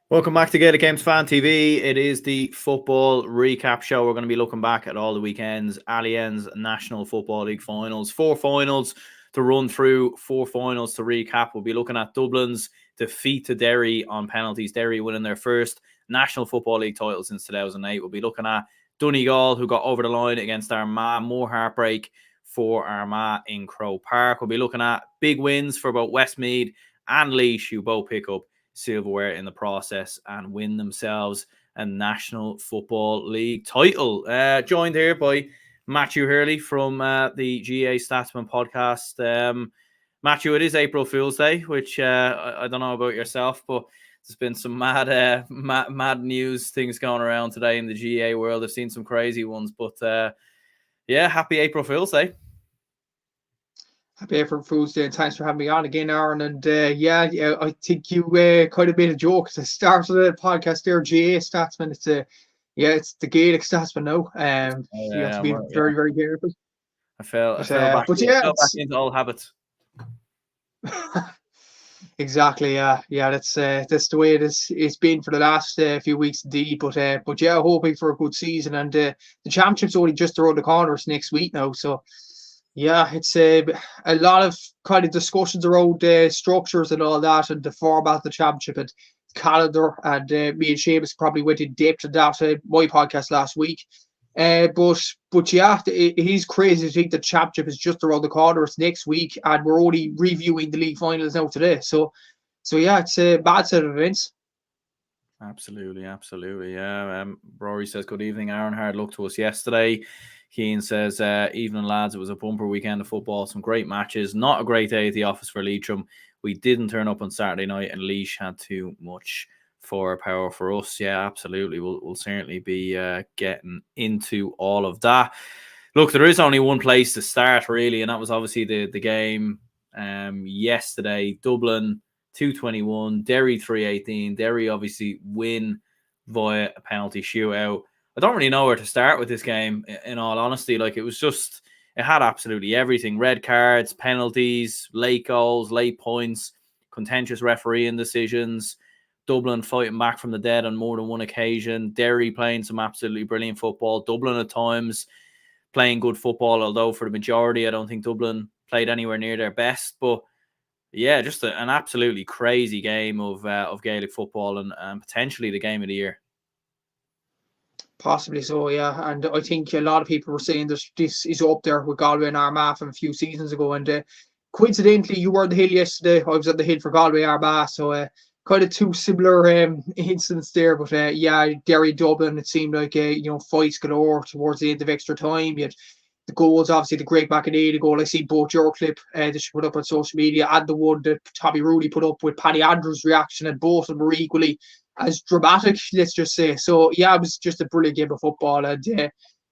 Welcome back to Gaelic Games Fan TV. It is the football recap show. We're going to be looking back at all the weekend's Allianz National Football League finals. 4 finals to run through, 4 finals to recap. We'll be looking at Dublin's defeat to Derry on penalties. Derry winning their first National Football League title since 2008. We'll be looking at Donegal, who got over the line against Armagh. More heartbreak for Armagh in Croke Park. We'll be looking at big wins for both Westmeath and Laois, who both pick up Silverware in the process and win themselves a National Football League title. Joined here by Matthew Hurley from the GA Statsman podcast. Matthew, it is April Fool's Day, which I don't know about yourself, but there's been some mad news things going around today in the GA world. I've seen some crazy ones, but happy April Fool's Day. Happy April Fool's Day, and thanks for having me on again, Aaron. And I think you kind of made a joke at the start of the podcast there, GA Statsman. It's the Gaelic Statsman now. You have to be very, very careful. I fell back into old habits. Exactly, yeah, that's the way it's been for the last few weeks indeed. But hoping for a good season, and the championship's only just around the corner. It's next week now, so. Yeah, it's a lot of kind of discussions around structures and all that, and the format of the championship and calendar. And me and Seamus probably went in depth in that my podcast last week. But yeah, it is crazy to think the championship is just around the corner. It's next week, and we're only reviewing the league finals now today. So yeah, it's a bad set of events. Absolutely. Yeah. Rory says, good evening, Aaron. Hard luck to us yesterday. Keane says, evening lads, it was a bumper weekend of football, some great matches, not a great day at the office for Leitrim. We didn't turn up on Saturday night, and Laois had too much firepower for us. Yeah, absolutely. We'll certainly be getting into all of that. Look, there is only one place to start, really, and that was obviously the game yesterday. Dublin 221, Derry 318. Derry obviously win via a penalty shootout. I don't really know where to start with this game, in all honesty. Like, it had absolutely everything. Red cards, penalties, late goals, late points, contentious refereeing decisions, Dublin fighting back from the dead on more than one occasion, Derry playing some absolutely brilliant football, Dublin at times playing good football, although for the majority, I don't think Dublin played anywhere near their best. But yeah, just an absolutely crazy game of Gaelic football, and potentially the game of the year. Possibly so, yeah. And I think a lot of people were saying this is up there with Galway and Armagh from a few seasons ago. And coincidentally, you were on the hill yesterday. I was on the hill for Galway Armagh. So kind of two similar incidents there. But Derry Dublin, it seemed like fights galore towards the end of extra time. You had the goals, obviously the Greg McInerney goal. I see both your clip that you put up on social media and the one that Tommy Rooney put up with Paddy Andrews' reaction, and both of them were equally as dramatic, let's just say. So yeah, it was just a brilliant game of football, and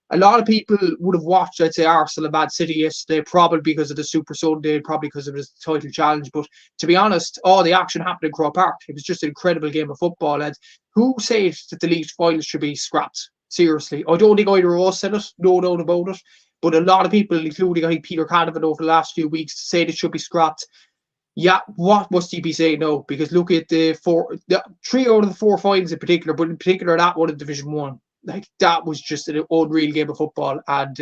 a lot of people would have watched, I'd say, Arsenal and Man City yesterday, probably because of the Super Sunday, probably because of the title challenge. But to be honest, all the action happened in Croke Park. It was just an incredible game of football. And who said that the league finals should be scrapped? Seriously, I don't think either of us said it, no doubt about it. But a lot of people, including I think Peter Canavan over the last few weeks, said it should be scrapped. Yeah, what must he be saying now? Because look at the 3 out of the 4 finals in particular, but in particular that one in Division 1. Like, that was just an unreal game of football. And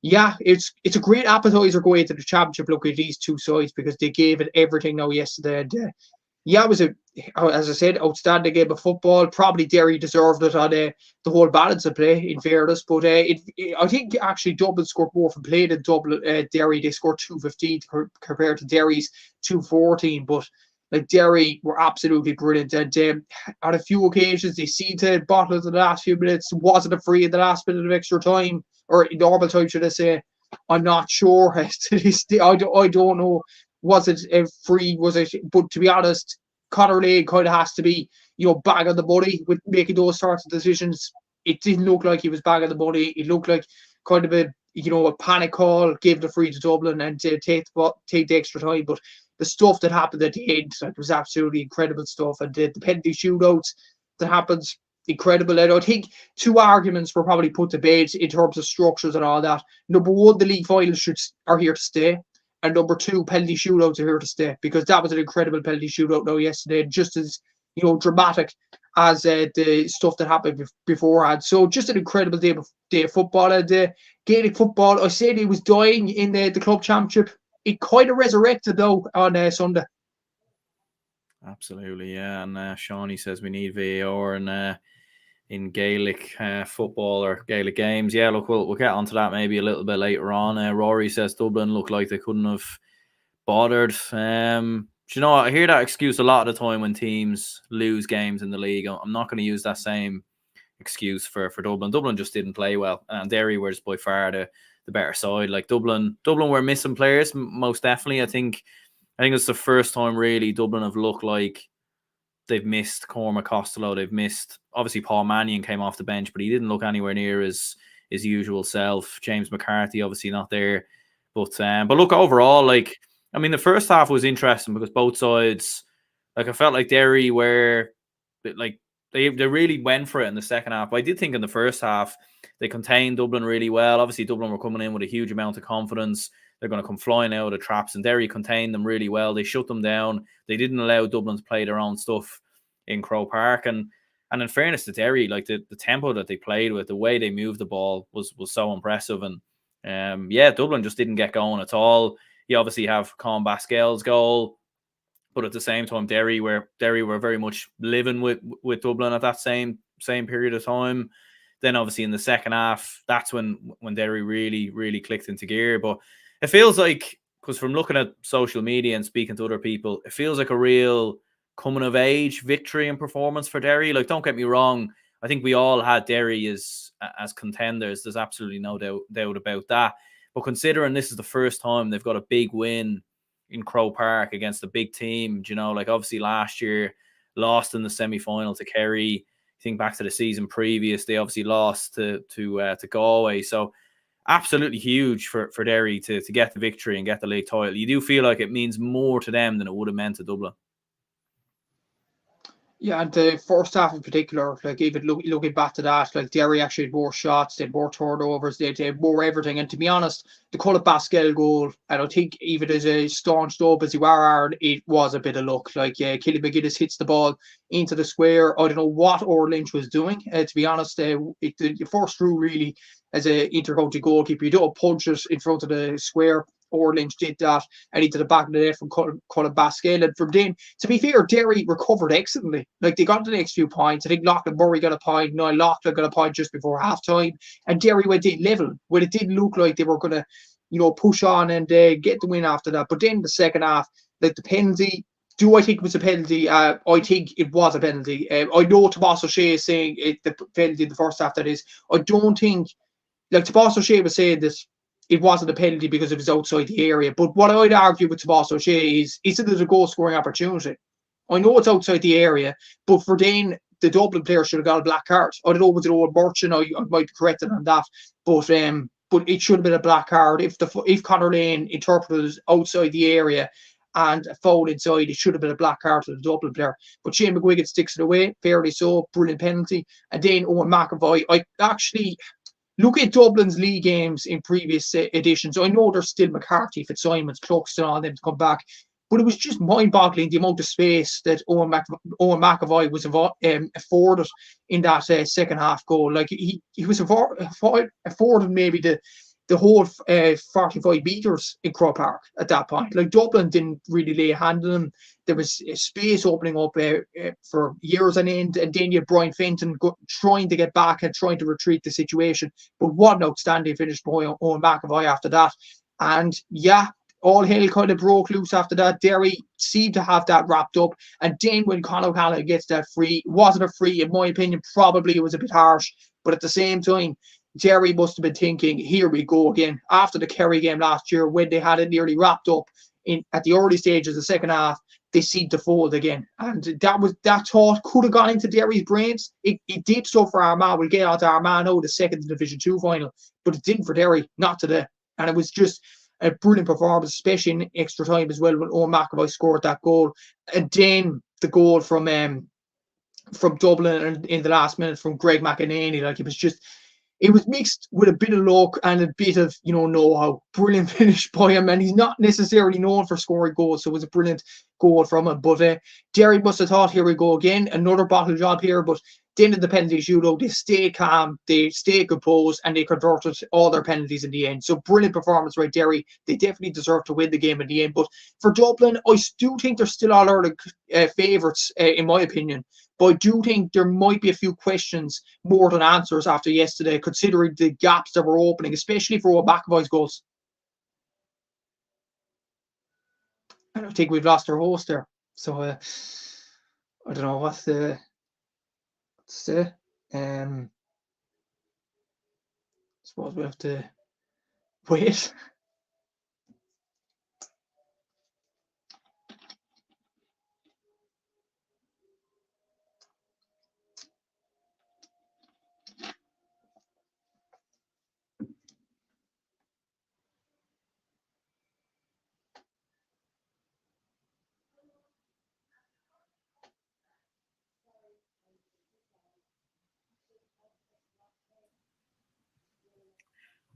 it's a great appetizer going into the championship, looking at these two sides, because they gave it everything now yesterday. And it was as I said, outstanding game of football. Probably Derry deserved it on the whole balance of play, in fairness. But I think actually Dublin scored more from play than Derry. They scored 215 compared to Derry's 214. But like, Derry were absolutely brilliant. And on a few occasions, they seemed to bottle it in the last few minutes. Wasn't a free in the last minute of extra time, or normal time, should I say. I'm not sure. I don't know. Was it a free? Was it? But to be honest, Conor Lane kind of has to be, bang on the money with making those sorts of decisions. It didn't look like he was bang on the money. It looked like kind of a panic call, gave the free to Dublin and to take the extra time. But the stuff that happened at the end, like, was absolutely incredible stuff. And the penalty shootouts that happens, incredible. And I think 2 arguments were probably put to bed in terms of structures and all that. Number 1, the league finals are here to stay. And number 2, penalty shootouts are here to stay, because that was an incredible penalty shootout now yesterday. Just as dramatic as the stuff that happened beforehand. So just an incredible day of football. And Gaelic football, I said it was dying in the club championship. It kind of resurrected though on Sunday. Absolutely, yeah. And Shawnee says we need VAR and in Gaelic football or Gaelic games. Yeah, look, we'll get onto that maybe a little bit later on. Rory says Dublin looked like they couldn't have bothered. You know, I hear that excuse a lot of the time when teams lose games in the league. I'm not going to use that same excuse for Dublin. Dublin just didn't play well, and Derry were just by far the better side. Like Dublin were missing players most definitely. I think it's the first time really Dublin have looked like they've missed Cormac Costello. They've missed, obviously Paul Mannion came off the bench, but he didn't look anywhere near his usual self. James McCarthy obviously not there, but look, overall, like, I mean, the first half was interesting because both sides, like, I felt like Derry were like they really went for it in the second half. But I did think in the first half they contained Dublin really well. Obviously Dublin were coming in with a huge amount of confidence. They're going to come flying out of the traps, and Derry contained them really well. They shut them down. They didn't allow Dublin to play their own stuff in Croke Park. And in fairness to Derry, like the tempo that they played with, the way they moved the ball was so impressive. And yeah, Dublin just didn't get going at all. You obviously have Con Basquel's goal, but at the same time, Derry were very much living with Dublin at that same period of time. Then obviously in the second half, that's when Derry really clicked into gear. But it feels like, because from looking at social media and speaking to other people, it feels like a real coming of age victory and performance for Derry. Like, don't get me wrong, I think we all had Derry as contenders. There's absolutely no doubt about that. But considering this is the first time they've got a big win in Croke Park against a big team, you know, like obviously last year lost in the semi-final to Kerry. Think back to the season previous, they obviously lost to Galway. So absolutely huge for Derry to get the victory and get the league title. You do feel like it means more to them than it would have meant to Dublin. Yeah, and the first half in particular, like even looking back to that, like Derry actually had more shots, they had more turnovers, they had more everything. And to be honest, the Cullen Basquel goal, I don't think even as a staunched up as you are, Aaron, it was a bit of luck. Like Killy McGuinness hits the ball into the square. I don't know what Orr Lynch was doing. To be honest, the first through really as a intercounty goalkeeper, you don't punch it in front of the square. Orr Lynch did that, and he did the back of the net from Cullen Basquel. And from then, to be fair, Derry recovered excellently. Like, they got the next few points. I think Lachlan Murray got a point. Niall Loughlin got a point just before half time. And Derry went in level, when it didn't look like they were going to, push on and get the win after that. But then the second half, like the penalty, do I think it was a penalty? I think it was a penalty. I know Tomas O'Shea is saying the penalty in the first half, that is. I don't think, like Tomas O'Shea was saying this, it wasn't a penalty because it was outside the area. But what I'd argue with Tomas O'Shea is it a goal scoring opportunity? I know it's outside the area, but for then the Dublin player should have got a black card. I don't know, was it Owen Burchin? I might be corrected on that. But it should have been a black card. If Conor Lane interpreted it outside the area and a foul inside, it should have been a black card to the Dublin player. But Shane McGuigan sticks it away, fairly so, brilliant penalty. And then Owen McAvoy, I actually look at Dublin's league games in previous editions. I know there's still McCarthy, Fitzsimons, Cluxton, all them to come back, but it was just mind-boggling the amount of space that Owen McAvoy was afforded in that second half goal. Like he was afforded maybe the whole 45 metres in Croke Park at that point. Like Dublin didn't really lay a hand on him. There was space opening up for years on end, and then you had Brian Fenton trying to get back and trying to retreat the situation. But what an outstanding finish by Owen McAvoy after that. And yeah, all hell kind of broke loose after that. Derry seemed to have that wrapped up. And then when Conor O'Callaghan gets that free, it wasn't a free, in my opinion. Probably it was a bit harsh. But at the same time, Derry must have been thinking, here we go again. After the Kerry game last year, when they had it nearly wrapped up at the early stages of the second half, they seemed to fold again. And that thought could have gone into Derry's brains. It did so for Armagh. We'll get on to Armagh now, the second Division 2 final. But it didn't for Derry, not today. And it was just a brilliant performance, especially in extra time as well, when Owen McAvoy scored that goal. And then the goal from Dublin in the last minute from Greg McEnany. Like, it was just... it was mixed with a bit of luck and a bit of, know-how. Brilliant finish by him, and he's not necessarily known for scoring goals, so it was a brilliant goal from him. But Derry must have thought, here we go again, another bottle job here, but the end of the penalty shootout, they stayed calm, they stayed composed, and they converted all their penalties in the end. So brilliant performance, right, Derry. They definitely deserve to win the game in the end. But for Dublin, I do think they're still All-Ireland favourites, in my opinion. But I do think there might be a few questions more than answers after yesterday, considering the gaps that were opening, especially for McAvoy's goals. I don't think we've lost our host there. So I don't know what's the... suppose we have to wait.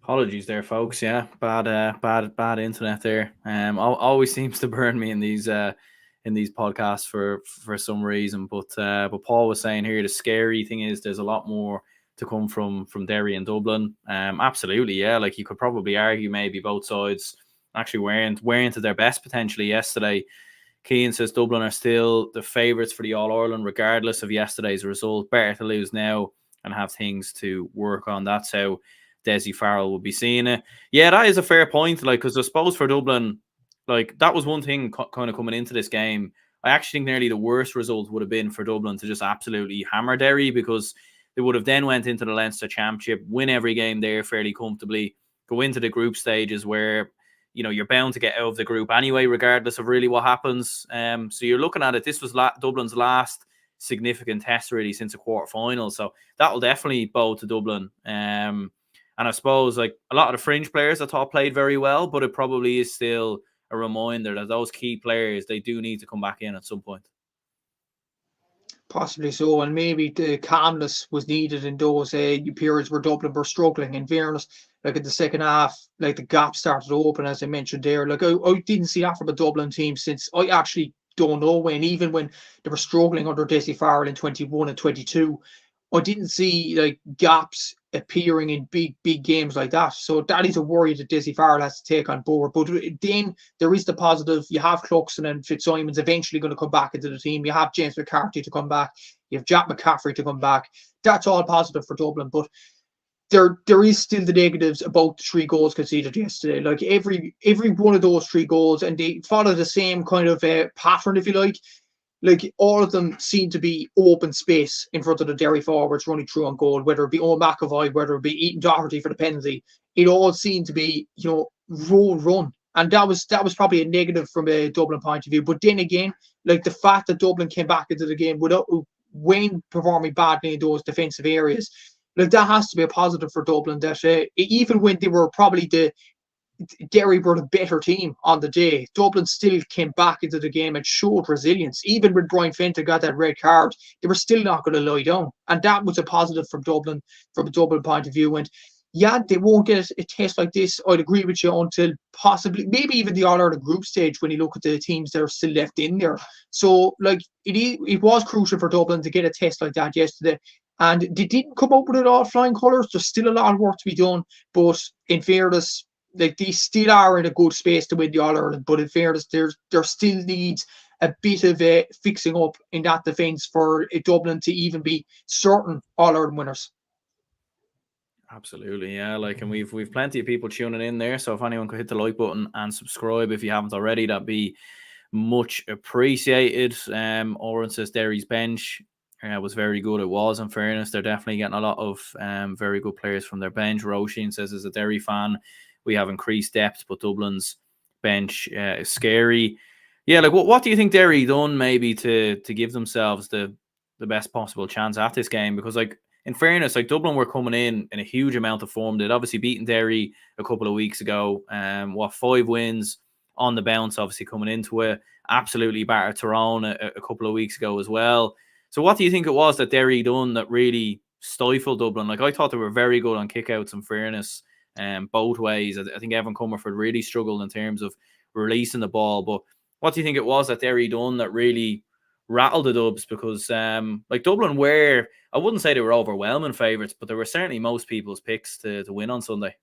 Apologies there, folks. Yeah, bad internet there. Always seems to burn me in these podcasts for some reason. But Paul was saying here, the scary thing is there's a lot more to come from Derry and Dublin. Absolutely, yeah. Like, you could probably argue maybe both sides actually weren't to their best potentially yesterday. Keane says Dublin are still the favourites for the All-Ireland regardless of yesterday's result. Better to lose now and have things to work on. That's how Desi Farrell will be seeing it. Yeah, that is a fair point. Like, because I suppose for Dublin, like, that was one thing kind of coming into this game. I actually think nearly the worst result would have been for Dublin to just absolutely hammer Derry, because they would have then went into the Leinster Championship, win every game there fairly comfortably, go into the group stages where, you're bound to get out of the group anyway, regardless of really what happens. So you're looking at it, this was Dublin's last significant test really since a quarter-final. So that will definitely bode to Dublin. And I suppose, like, a lot of the fringe players I thought played very well, but it probably is still a reminder that those key players, they do need to come back in at some point. Possibly so, and maybe the calmness was needed in those periods where Dublin were struggling. In fairness, like in the second half, like the gap started to open, as I mentioned there. Like I didn't see that from a Dublin team since I actually don't know when, even when they were struggling under Desi Farrell in 21 and 22. I didn't see like gaps appearing in big games like that. So that is a worry that Desi Farrell has to take on board. But then there is the positive. You have Cluxton and Fitzsimons eventually going to come back into the team. You have James McCarthy to come back. You have Jack McCaffrey to come back. That's all positive for Dublin. But there is still the negatives about the 3 goals conceded yesterday. Like every one of those 3 goals, and they follow the same kind of pattern, if you like. Like, all of them seem to be open space in front of the Derry forwards running through on goal, whether it be Owen McAvoy, whether it be Ethan Doherty for the penalty. It all seemed to be, run. And that was probably a negative from a Dublin point of view. But then again, like, the fact that Dublin came back into the game without Wayne performing badly in those defensive areas, like, that has to be a positive for Dublin, that even when they were probably Derry were the better team on the day, Dublin still came back into the game and showed resilience. Even when Brian Fenton got that red card, they were still not going to lie down. And that was a positive from Dublin, from a Dublin point of view. And yeah, they won't get a test like this, I'd agree with you, until possibly, maybe even the All-Ireland group stage, when you look at the teams that are still left in there. So, like, it was crucial for Dublin to get a test like that yesterday. And they didn't come up with it all flying colours. There's still a lot of work to be done. But in fairness, like, they still are in a good space to win the All-Ireland, but in fairness, there still needs a bit of fixing up in that defence for Dublin to even be certain All-Ireland winners. Absolutely, yeah. Like, and we've plenty of people tuning in there. So if anyone could hit the like button and subscribe if you haven't already, that'd be much appreciated. Oren says Derry's bench was very good. It was, in fairness. They're definitely getting a lot of very good players from their bench. Roisin says, as a Derry fan, we have increased depth, but Dublin's bench is scary. Yeah, like, what do you think Derry done maybe to give themselves the best possible chance at this game? Because, like, in fairness, like, Dublin were coming in a huge amount of form. They'd obviously beaten Derry a couple of weeks ago. 5 wins on the bounce, obviously coming into it. Absolutely battered Tyrone a couple of weeks ago as well. So what do you think it was that Derry done that really stifle Dublin. Like, I thought they were very good on kickouts, in fairness, both ways. I think Evan Comerford really struggled in terms of releasing the ball. But what do you think it was that Derry done that really rattled the Dubs? Because like, Dublin were, I wouldn't say they were overwhelming favourites, but they were certainly most people's picks to win on Sunday.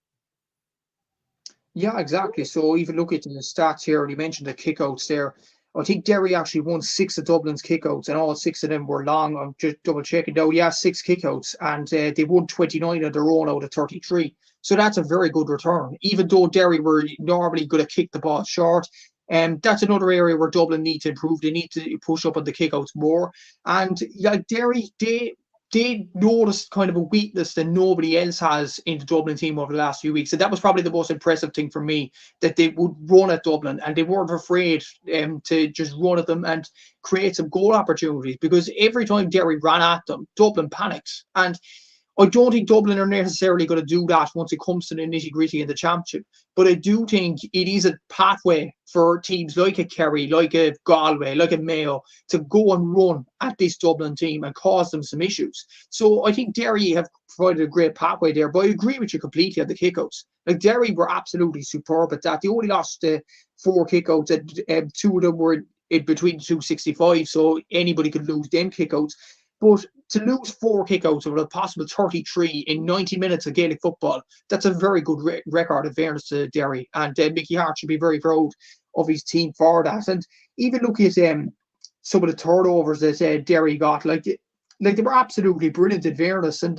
Yeah, exactly. So even look at the stats here, you mentioned the kickouts there. I think Derry actually won 6 of Dublin's kickouts, and all 6 of them were long. I'm just double checking now. Yeah, 6 kickouts, and they won 29 of their own out of 33. So that's a very good return, even though Derry were normally going to kick the ball short. And that's another area where Dublin need to improve. They need to push up on the kickouts more. And yeah, Derry, they noticed kind of a weakness that nobody else has in the Dublin team over the last few weeks. And that was probably the most impressive thing for me, that they would run at Dublin and they weren't afraid to just run at them and create some goal opportunities, because every time Derry ran at them, Dublin panicked. And I don't think Dublin are necessarily going to do that once it comes to the nitty-gritty in the championship. But I do think it is a pathway for teams like a Kerry, like a Galway, like a Mayo to go and run at this Dublin team and cause them some issues. So I think Derry have provided a great pathway there. But I agree with you completely on the kickouts. Like, Derry were absolutely superb at that. They only lost 4 kickouts, and 2 of them were in between 265, so anybody could lose them kickouts. But to lose 4 kickouts over a possible 33 in 90 minutes of Gaelic football, that's a very good record, in fairness to Derry. And Mickey Hart should be very proud of his team for that. And even look at some of the turnovers that Derry got. Like they were absolutely brilliant, in fairness. And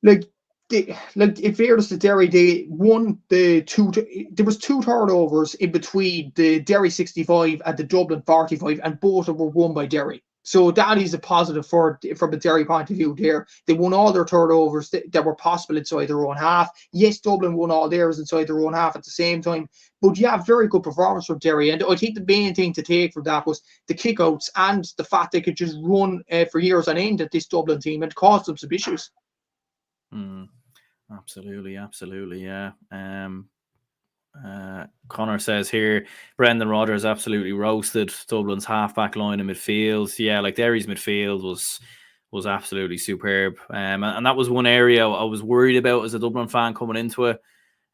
in fairness to Derry, they won the 2. There was 2 turnovers in between the Derry 65 and the Dublin 45, and both were won by Derry. So that is a positive from a Derry point of view there. They won all their turnovers that were possible inside their own half. Yes, Dublin won all theirs inside their own half at the same time. But yeah, very good performance from Derry. And I think the main thing to take from that was the kickouts and the fact they could just run for years on end at this Dublin team and cause them some issues. Absolutely, yeah. Connor says here, Brendan Rodgers absolutely roasted Dublin's half-back line in midfield. Yeah, like, Derry's midfield was absolutely superb. And that was one area I was worried about as a Dublin fan coming into it.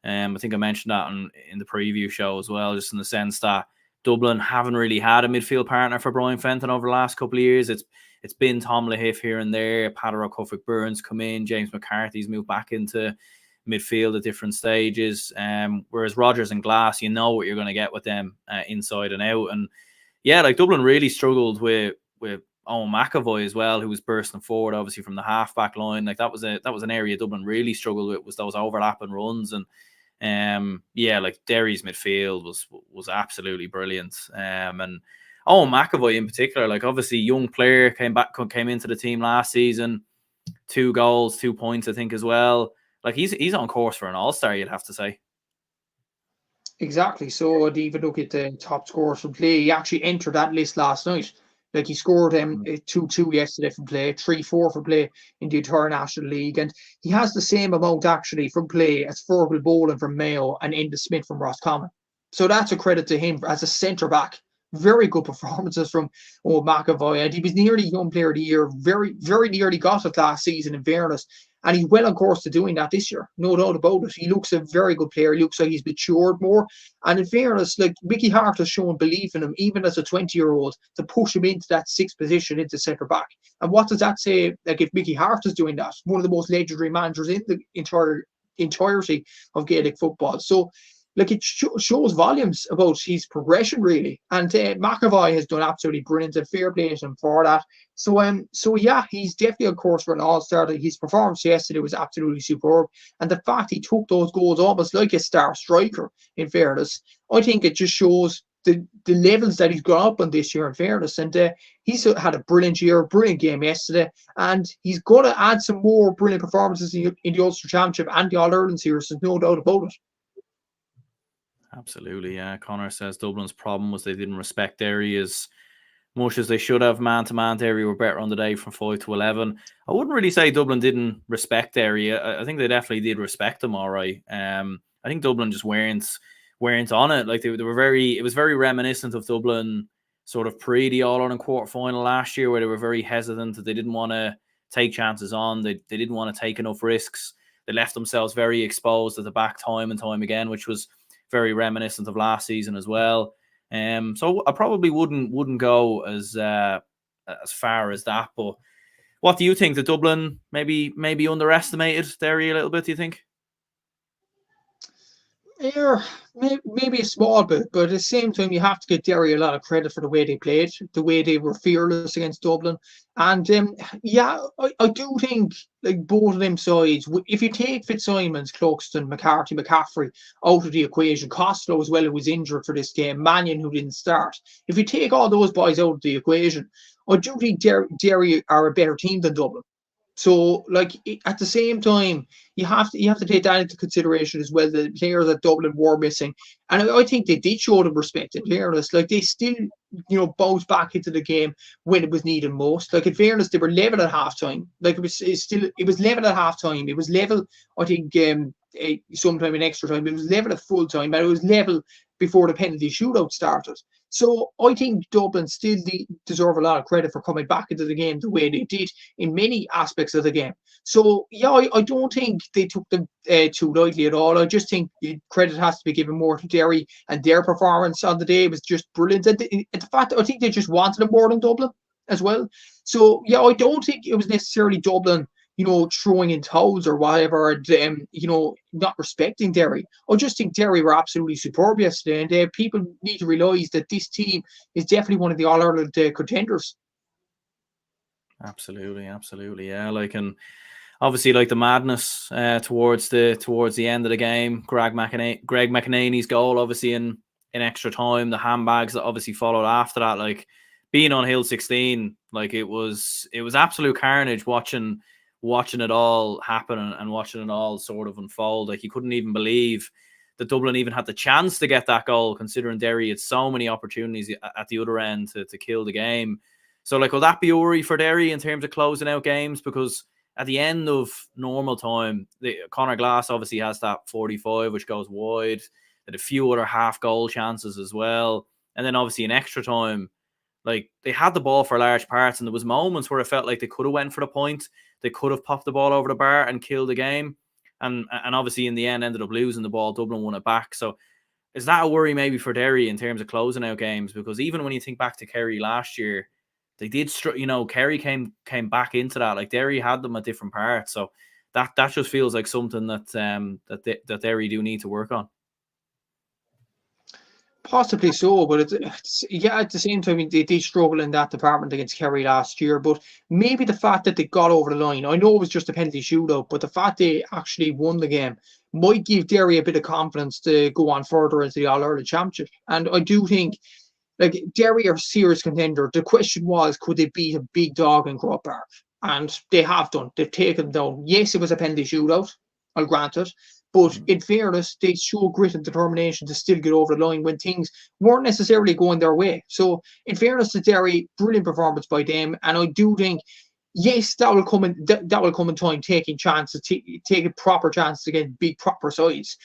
I think I mentioned that in the preview show as well, just in the sense that Dublin haven't really had a midfield partner for Brian Fenton over the last couple of years. It's been Tom Lahiff here and there. Patrick O'Cuffik Burns come in. James McCarthy's moved back into midfield at different stages. Whereas Rodgers and Glass, you know what you're going to get with them inside and out. And yeah, like, Dublin really struggled with Owen McAvoy as well, who was bursting forward, obviously, from the half-back line. Like, that was an area Dublin really struggled with, was those overlapping runs. And yeah, like, Derry's midfield was absolutely brilliant. And Owen McAvoy in particular, like, obviously young player, came into the team last season, 2 goals, 2 points, I think, as well. Like, he's on course for an All-Star, you'd have to say. Exactly. So I'd even look at the top scorers from play. He actually entered that list last night. Like, he scored 2-2 yesterday from play, 3-4 from play in the entire National League. And he has the same amount actually from play as Fergal Boland from Mayo and Enda Smith from Roscommon. So that's a credit to him as a centre-back. Very good performances from McAvoy. And he was nearly Young Player of the Year. Very, very nearly got it last season, in fairness. And he's well on course to doing that this year. No doubt about it. He looks a very good player. He looks like he's matured more. And in fairness, like, Mickey Hart has shown belief in him, even as a 20-year-old, to push him into that 6th position, into centre-back. And what does that say? Like, if Mickey Hart is doing that, one of the most legendary managers in the entirety of Gaelic football. So, like, it shows volumes about his progression, really. And McAvoy has done absolutely brilliant, and fair play to him for that. So yeah, he's definitely on course for an All-Star. His performance yesterday was absolutely superb. And the fact he took those goals almost like a star striker, in fairness, I think it just shows the levels that he's gone up on this year, in fairness. And he's had a brilliant year, brilliant game yesterday. And he's going to add some more brilliant performances in the Ulster Championship and the All-Ireland Series, there's no doubt about it. Absolutely, yeah. Connor says Dublin's problem was they didn't respect Derry as much as they should have. Man-to-man, Derry were better on the day from 5 to 11. I wouldn't really say Dublin didn't respect Derry. I think they definitely did respect them, all right. I think Dublin just weren't on it. Like, they were very. It was very reminiscent of Dublin, sort of pre the All-Ireland quarter-final last year, where they were very hesitant. They didn't want to take chances on. They didn't want to take enough risks. They left themselves very exposed at the back time and time again, which was very reminiscent of last season as well. So I probably wouldn't go as far as that. But what do you think? The Dublin maybe underestimated Derry a little bit, do you think? Yeah, maybe a small bit, but at the same time, you have to give Derry a lot of credit for the way they played, the way they were fearless against Dublin. And yeah, I do think like both of them sides, if you take Fitzsimons, Cluxton, McCarthy, McCaffrey out of the equation, Costello as well, who was injured for this game, Mannion, who didn't start, if you take all those boys out of the equation, I do think Derry are a better team than Dublin. So, like at the same time, you have to take that into consideration as well. The players that Dublin were missing, and I think they did show them respect. In fairness, like they still, bounced back into the game when it was needed most. Like in fairness, they were level at halftime. Like it was level at halftime. It was level, I think, sometime in extra time. It was level at full time, but it was level before the penalty shootout started. So I think Dublin still deserve a lot of credit for coming back into the game the way they did in many aspects of the game. So yeah, I don't think they took them too lightly at all. I just think credit has to be given more to Derry, and their performance on the day was just brilliant. And the fact that I think they just wanted it more than Dublin as well. So yeah, I don't think it was necessarily Dublin, throwing in towels or whatever, and not respecting Derry. I just think Derry were absolutely superb yesterday, and people need to realise that this team is definitely one of the All-Ireland contenders. Absolutely, yeah. Like, and obviously, like the madness towards the end of the game, Greg McEnany's goal, obviously in extra time, the handbags that obviously followed after that, like being on Hill 16, like it was absolute carnage watching it all happen and watching it all sort of unfold. Like you couldn't even believe that Dublin even had the chance to get that goal, considering Derry had so many opportunities at the other end to kill the game. So like, will that be a worry for Derry in terms of closing out games? Because at the end of normal time, Conor Glass obviously has that 45, which goes wide. Had a few other half goal chances as well. And then obviously in extra time, like they had the ball for large parts, and there was moments where it felt like they could have went for the point. They could have popped the ball over the bar and killed the game. And obviously in the end ended up losing the ball. Dublin won it back. So is that a worry maybe for Derry in terms of closing out games? Because even when you think back to Kerry last year, they did, Kerry came back into that. Like Derry had them at different parts. So that just feels like something that Derry do need to work on. Possibly so, but it's yeah. At the same time, they did struggle in that department against Kerry last year. But maybe the fact that they got over the line, I know it was just a penalty shootout, but the fact they actually won the game might give Derry a bit of confidence to go on further into the All-Ireland Championship. And I do think, like, Derry are a serious contender. The question was, could they beat a big dog in Croke Park? And they have done. They've taken them down. Yes, it was a penalty shootout, I'll grant it. But in fairness, they show grit and determination to still get over the line when things weren't necessarily going their way. So, in fairness to Derry, brilliant performance by them. And I do think, yes, that will come in time, taking chances, taking proper chances against big proper sides.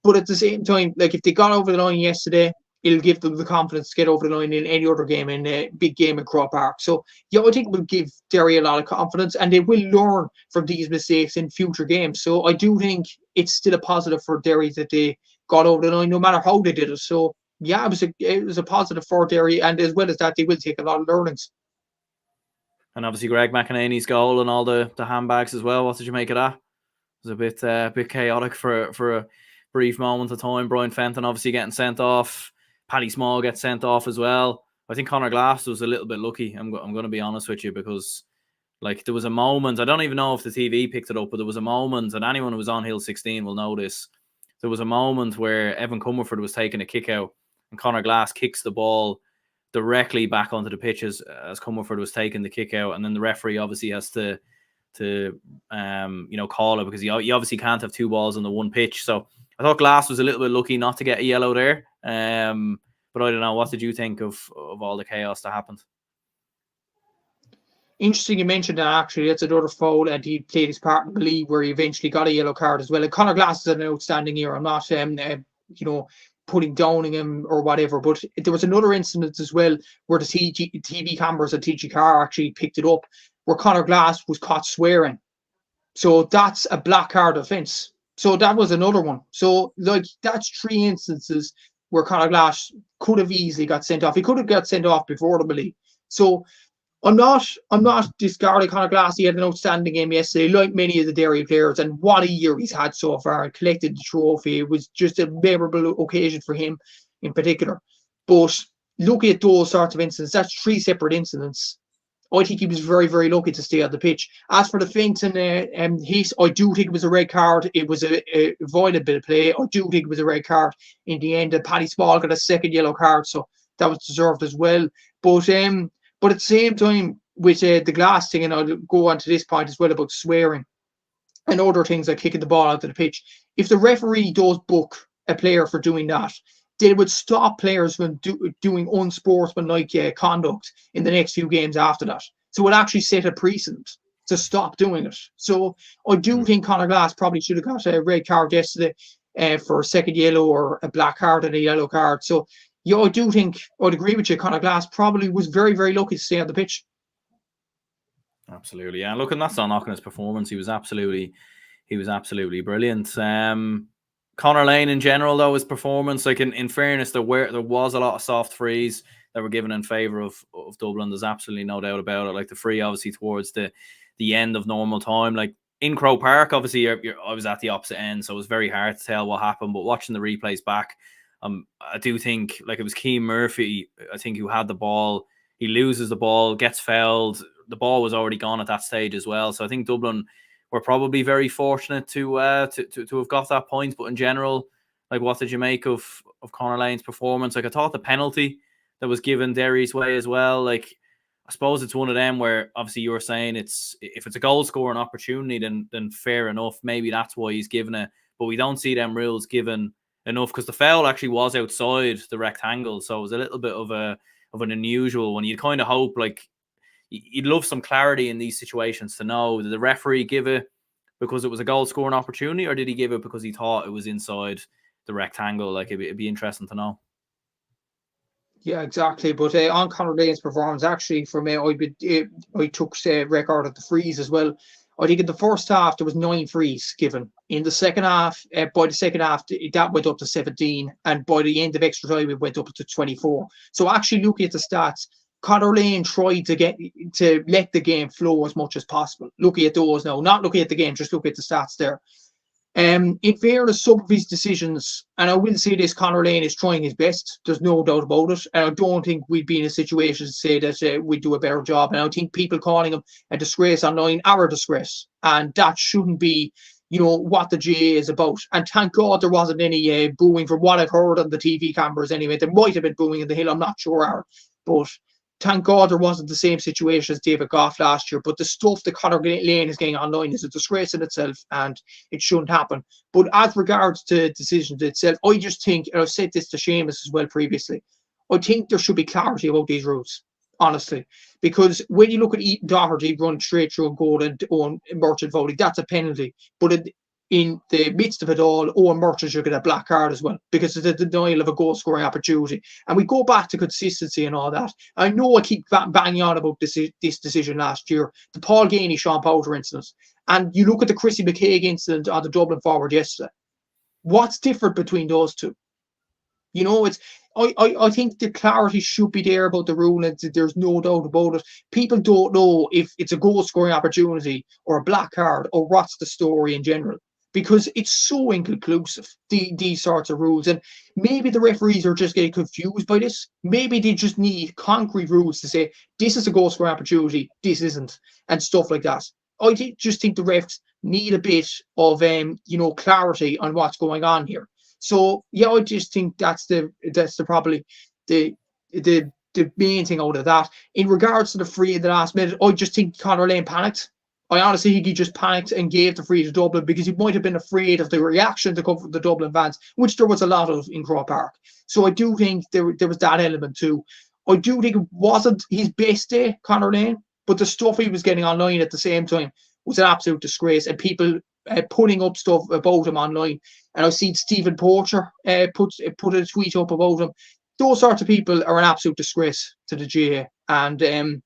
But at the same time, like if they got over the line yesterday, it'll give them the confidence to get over the line in any other game, in a big game in Croke Park. So, yeah, I think it will give Derry a lot of confidence, and they will learn from these mistakes in future games. So I do think it's still a positive for Derry that they got over the line, no matter how they did it. So, yeah, it was a positive for Derry, and as well as that, they will take a lot of learnings. And obviously Greg McEnany's goal and all the handbags as well. What did you make of that? It was a bit chaotic for a brief moment of time. Brian Fenton obviously getting sent off. Paddy Small gets sent off as well. I think Conor Glass was a little bit lucky. I'm going to be honest with you, because like there was a moment, I don't even know if the TV picked it up, but there was a moment, and anyone who was on Hill 16 will know this. There was a moment where Evan Comerford was taking a kick out, and Conor Glass kicks the ball directly back onto the pitch as Comerford was taking the kick out, and then the referee obviously has to call it, because you obviously can't have two balls on the one pitch. So I thought Glass was a little bit lucky not to get a yellow there. But I don't know. What did you think of all the chaos that happened? Interesting you mentioned that, actually. That's another foul, and he played his part in the league where he eventually got a yellow card as well. And Conor Glass is an outstanding year. I'm not, putting downing him or whatever. But there was another incident as well where the TV cameras at TG Car actually picked it up. where Conor Glass was caught swearing. So that's a black card offence. So that was another one. So like that's 3 instances where Conor Glass could have easily got sent off. He could have got sent off before the belief. So I'm not discarding Conor Glass. He had an outstanding game yesterday, like many of the Derry players, and what a year he's had so far and collected the trophy. It was just a memorable occasion for him in particular. But looking at those sorts of incidents, that's 3 separate incidents. I think he was very, very lucky to stay on the pitch. As for the Fenton hit, I do think it was a red card. It was a violent bit of play. I do think it was a red card in the end. And Paddy Small got a second yellow card, so that was deserved as well. But at the same time, with the Glass thing, and I'll go on to this point as well about swearing and other things like kicking the ball out of the pitch. If the referee does book a player for doing that, they would stop players from doing unsportsmanlike conduct in the next few games after that. So it actually set a precedent to stop doing it. So I do think Conor Glass probably should have got a red card yesterday for a second yellow, or a black card and a yellow card. So yeah, I do think I'd agree with you. Conor Glass probably was very, very lucky to stay on the pitch. Absolutely, yeah. Look, and that's not knocking his performance. He was absolutely brilliant. Conor Lane in general, though, his performance, like in fairness, there was a lot of soft frees that were given in favour of Dublin. There's absolutely no doubt about it. Like the free, obviously, towards the end of normal time. Like in Croke Park, obviously, I was at the opposite end, so it was very hard to tell what happened. But watching the replays back, I do think like it was Keane Murphy, I think, who had the ball. He loses the ball, gets fouled. The ball was already gone at that stage as well. So I think Dublin were probably very fortunate to have got that point. But in general, like, what did you make of Conor Lane's performance? Like, I thought the penalty that was given Derry's way as well. Like, I suppose it's one of them where obviously you were saying if it's a goal scoring opportunity, then fair enough. Maybe that's why he's given it. But we don't see them rules given enough, because the foul actually was outside the rectangle. So it was a little bit of an unusual one. You'd kind of hope, like, you'd love some clarity in these situations to know, did the referee give it because it was a goal scoring opportunity, or did he give it because he thought it was inside the rectangle? Like, it'd be interesting to know. Yeah, exactly. But on Conor Lane's performance, actually, for me, I took record of the frees as well. I think in the first half there was 9 frees given. In the second half, by the second half, that went up to 17, and by the end of extra time, it went up to 24. So actually, looking at the stats, Conor Lane tried to let the game flow as much as possible. Looking at those now, not looking at the game, just look at the stats there. In fairness, some of his decisions, and I will say this, Conor Lane is trying his best. There's no doubt about it. And I don't think we'd be in a situation to say that we'd do a better job. And I think people calling him a disgrace online are a disgrace. And that shouldn't be, what the GA is about. And thank God there wasn't any booing, from what I've heard on the TV cameras anyway. There might have been booing in the Hill, I'm not sure. But thank God there wasn't the same situation as David Goff last year. But the stuff that Conor Lane is getting online is a disgrace in itself, and it shouldn't happen. But as regards to decisions itself, I just think, and I've said this to Seamus as well previously, I think there should be clarity about these rules, honestly. Because when you look at Ethan Doherty run straight through a goal and Owen Merchant volley, that's a penalty. But in the midst of it all, Owen Merchant should get a black card as well, because it's a denial of a goal scoring opportunity. And we go back to consistency and all that. I know I keep banging on about this decision last year, the Paul Ganey, Sean Powter incident. And you look at the Chrissy McCaig incident on the Dublin forward yesterday. What's different between those two? I think the clarity should be there about the rule, and there's no doubt about it. People don't know if it's a goal scoring opportunity or a black card, or what's the story in general, because it's so inconclusive, these sorts of rules. And maybe the referees are just getting confused by this. Maybe they just need concrete rules to say, this is a goal scoring opportunity, this isn't, and stuff like that. I just think the refs need a bit of clarity on what's going on here. So yeah, I just think that's probably the main thing out of that. In regards to the free in the last minute, I just think Conor Lane panicked. I honestly think he just panicked and gave the free to Dublin, because he might have been afraid of the reaction to come from the Dublin fans, which there was a lot of in Croke Park. So I do think there was that element too. I do think it wasn't his best day, Conor Lane, but the stuff he was getting online at the same time was an absolute disgrace, and people putting up stuff about him online. And I've seen Stephen Porcher put a tweet up about him. Those sorts of people are an absolute disgrace to the GA. And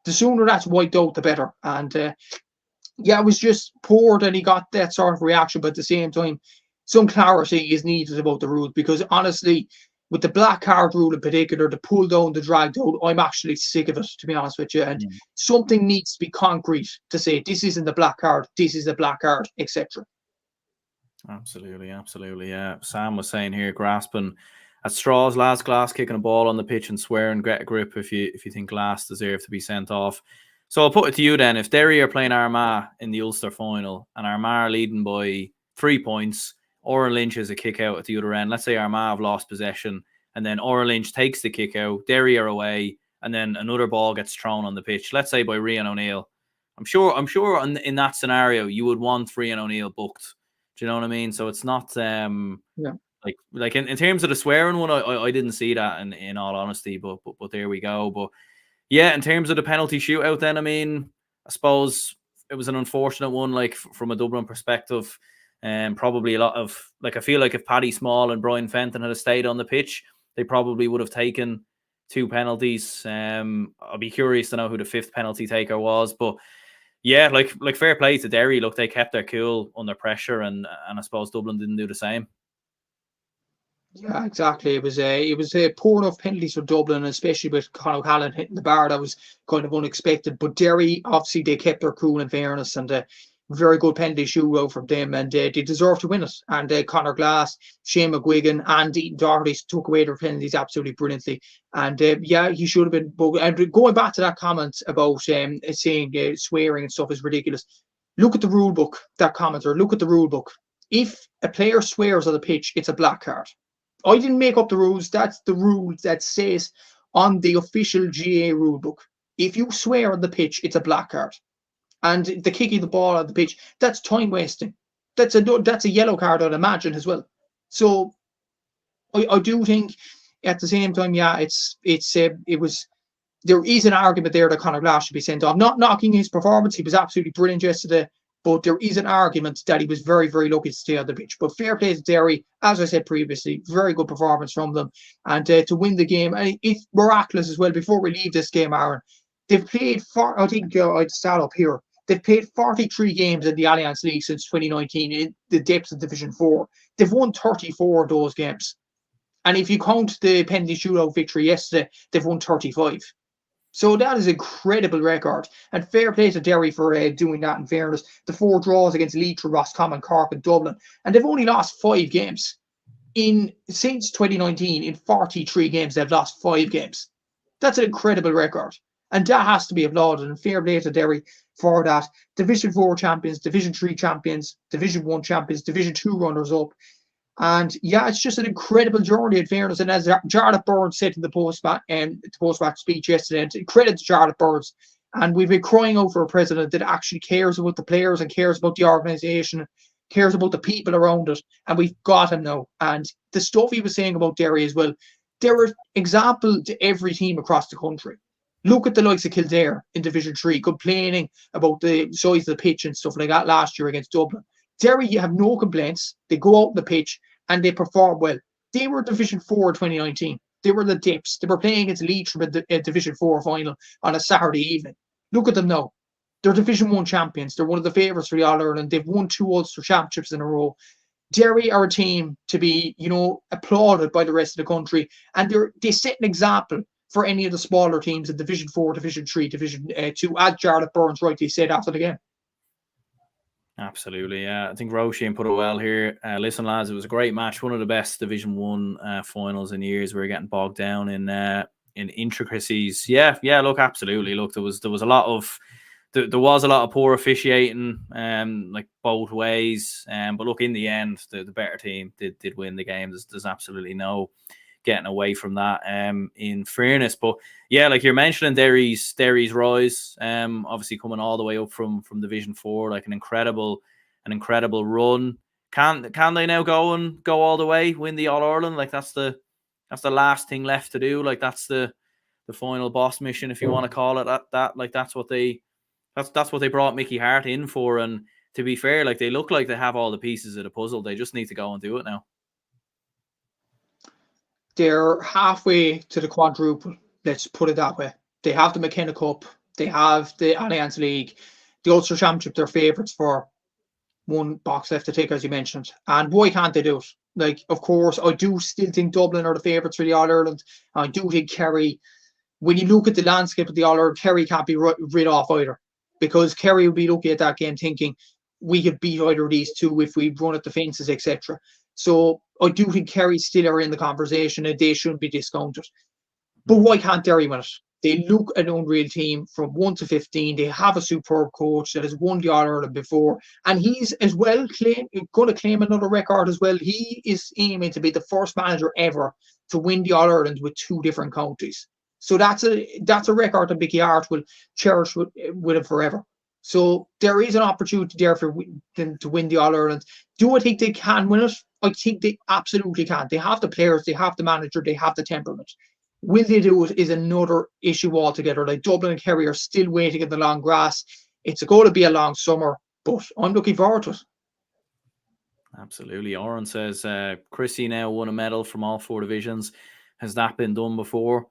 the sooner that's wiped out, the better. And yeah, it was just poor that he got that sort of reaction, but at the same time, some clarity is needed about the rules, because honestly, with the black card rule in particular, the pull down, the drag down, I'm actually sick of it, to be honest with you. And Mm. something needs to be concrete to say this isn't the black card, this is the black card, etc. Absolutely, absolutely. Yeah. Sam was saying here, grasping at straws, lads, Glass kicking a ball on the pitch and swearing, get a grip if you think Glass deserve to be sent off. So I'll put it to you then. If Derry are playing Armagh in the Ulster final and Armagh are leading by 3 points, Oran Lynch has a kick out at the other end. Let's say Armagh have lost possession and then Oran Lynch takes the kick out, Derry are away, and then another ball gets thrown on the pitch. Let's say by Rian O'Neill. I'm sure in that scenario you would want Rian O'Neill booked. Do you know what I mean? So it's not Yeah. like in terms of the swearing one, I didn't see that in all honesty, but there we go. But yeah, in terms of the penalty shootout, then I mean, I suppose it was an unfortunate one, like from a Dublin perspective. Probably a lot of I feel like if Paddy Small and Brian Fenton had stayed on the pitch, they probably would have taken 2 penalties. I'll be curious to know who the 5th penalty taker was, but yeah, like fair play to Derry. Look, they kept their cool under pressure, and I suppose Dublin didn't do the same. Yeah, exactly. It was a poor enough penalties for Dublin, especially with Conor O'Callaghan hitting the bar. That was kind of unexpected. But Derry, obviously, they kept their cool in fairness, and very good penalty shootout from them, and they deserve to win it. And Conor Glass, Shane McGuigan, and Ethan Doherty took away their penalties absolutely brilliantly. And yeah, he should have been. And going back to that comment about saying swearing and stuff is ridiculous. Look at the rule book. That commenter. Look at the rule book. If a player swears on the pitch, it's a black card. I didn't make up the rules. That's the rule that says on the official GA rule book. If you swear on the pitch, it's a black card. And the kicking the ball on the pitch, that's time wasting. That's a yellow card, I'd imagine, as well. So I do think at the same time, yeah, there is an argument there that Conor Glass should be sent off. Not knocking his performance, he was absolutely brilliant yesterday. But there is an argument that he was very, very lucky to stay on the pitch. But fair play to Derry, as I said previously, very good performance from them. And to win the game, and it's miraculous as well. Before we leave this game, Aaron, they've played, I think I'd start up here. They've played 43 games in the Alliance League since 2019 in the depths of Division 4. They've won 34 of those games. And if you count the penalty shootout victory yesterday, they've won 35. So that is an incredible record. And fair play to Derry for doing that, in fairness. The 4 draws against Leitrim, Roscommon, Cork and Dublin. And they've only lost 5 games. Since 2019, in 43 games, they've lost 5 games. That's an incredible record. And that has to be applauded. And fair play to Derry for that. Division 4 champions, Division 3 champions, Division 1 champions, Division 2 runners-up. And yeah, it's just an incredible journey, in fairness. And as Jarlath Burns said in the post-match speech yesterday, and credit to Jarlath Burns, and we've been crying out for a president that actually cares about the players and cares about the organisation, cares about the people around it, and we've got him now. And the stuff he was saying about Derry as well, they're an example to every team across the country. Look at the likes of Kildare in Division 3, complaining about the size of the pitch and stuff like that last year against Dublin. Derry, you have no complaints. They go out on the pitch and they perform well. They were Division 4 in 2019. They were the dips. They were playing against Leitrim in the Division 4 final on a Saturday evening. Look at them now. They're Division 1 champions. They're one of the favourites for the All-Ireland. They've won 2 Ulster championships in a row. Derry are a team to be, applauded by the rest of the country. And they set an example for any of the smaller teams in Division 4, Division 3, Division 2, as Jarlath Burns rightly said after the game. Absolutely, yeah. I think Roisin put it well here. Listen, lads, it was a great match. One of the best Division 1 finals in years. We were getting bogged down in intricacies. Yeah. Look, absolutely. Look, there was a lot of poor officiating, like both ways. But look, in the end, the better team did win the game. There's absolutely no getting away from that. In fairness, but yeah, like you're mentioning, Derry's rise, obviously coming all the way up from Division 4, like an incredible run. Can they now go all the way, win the All Ireland? Like that's the last thing left to do. Like that's the final boss mission, if you want to call it that. Like that's what they brought Mickey Hart in for. And to be fair, like they look like they have all the pieces of the puzzle. They just need to go and do it now. They're halfway to the quadruple. Let's put it that way. They have the McKenna Cup. They have the Alliance League, the Ulster Championship, they're favourites for. One box left to tick, as you mentioned. And why can't they do it? Like, of course, I do still think Dublin are the favourites for the All-Ireland. I do think Kerry, when you look at the landscape of the All-Ireland, Kerry can't be rid off either. Because Kerry will be looking at that game thinking, we could beat either of these two if we run at the fences, etc. So I do think Kerry still are in the conversation and they shouldn't be discounted. But why can't Derry win it? They look an unreal team from 1 to 15. They have a superb coach that has won the All-Ireland before. And he's as well going to claim another record as well. He is aiming to be the first manager ever to win the All-Ireland with 2 different counties. So that's a record that Mickey Hart will cherish with him forever. So there is an opportunity there for them to win the All-Ireland. Do I think they can win it? I think they absolutely can. They have the players, they have the manager, they have the temperament. Will they do it is another issue altogether. Like Dublin and Kerry are still waiting in the long grass. It's going to be a long summer, but I'm looking forward to it. Absolutely. Oren says, Chrissy now won a medal from all 4 divisions. Has that been done before?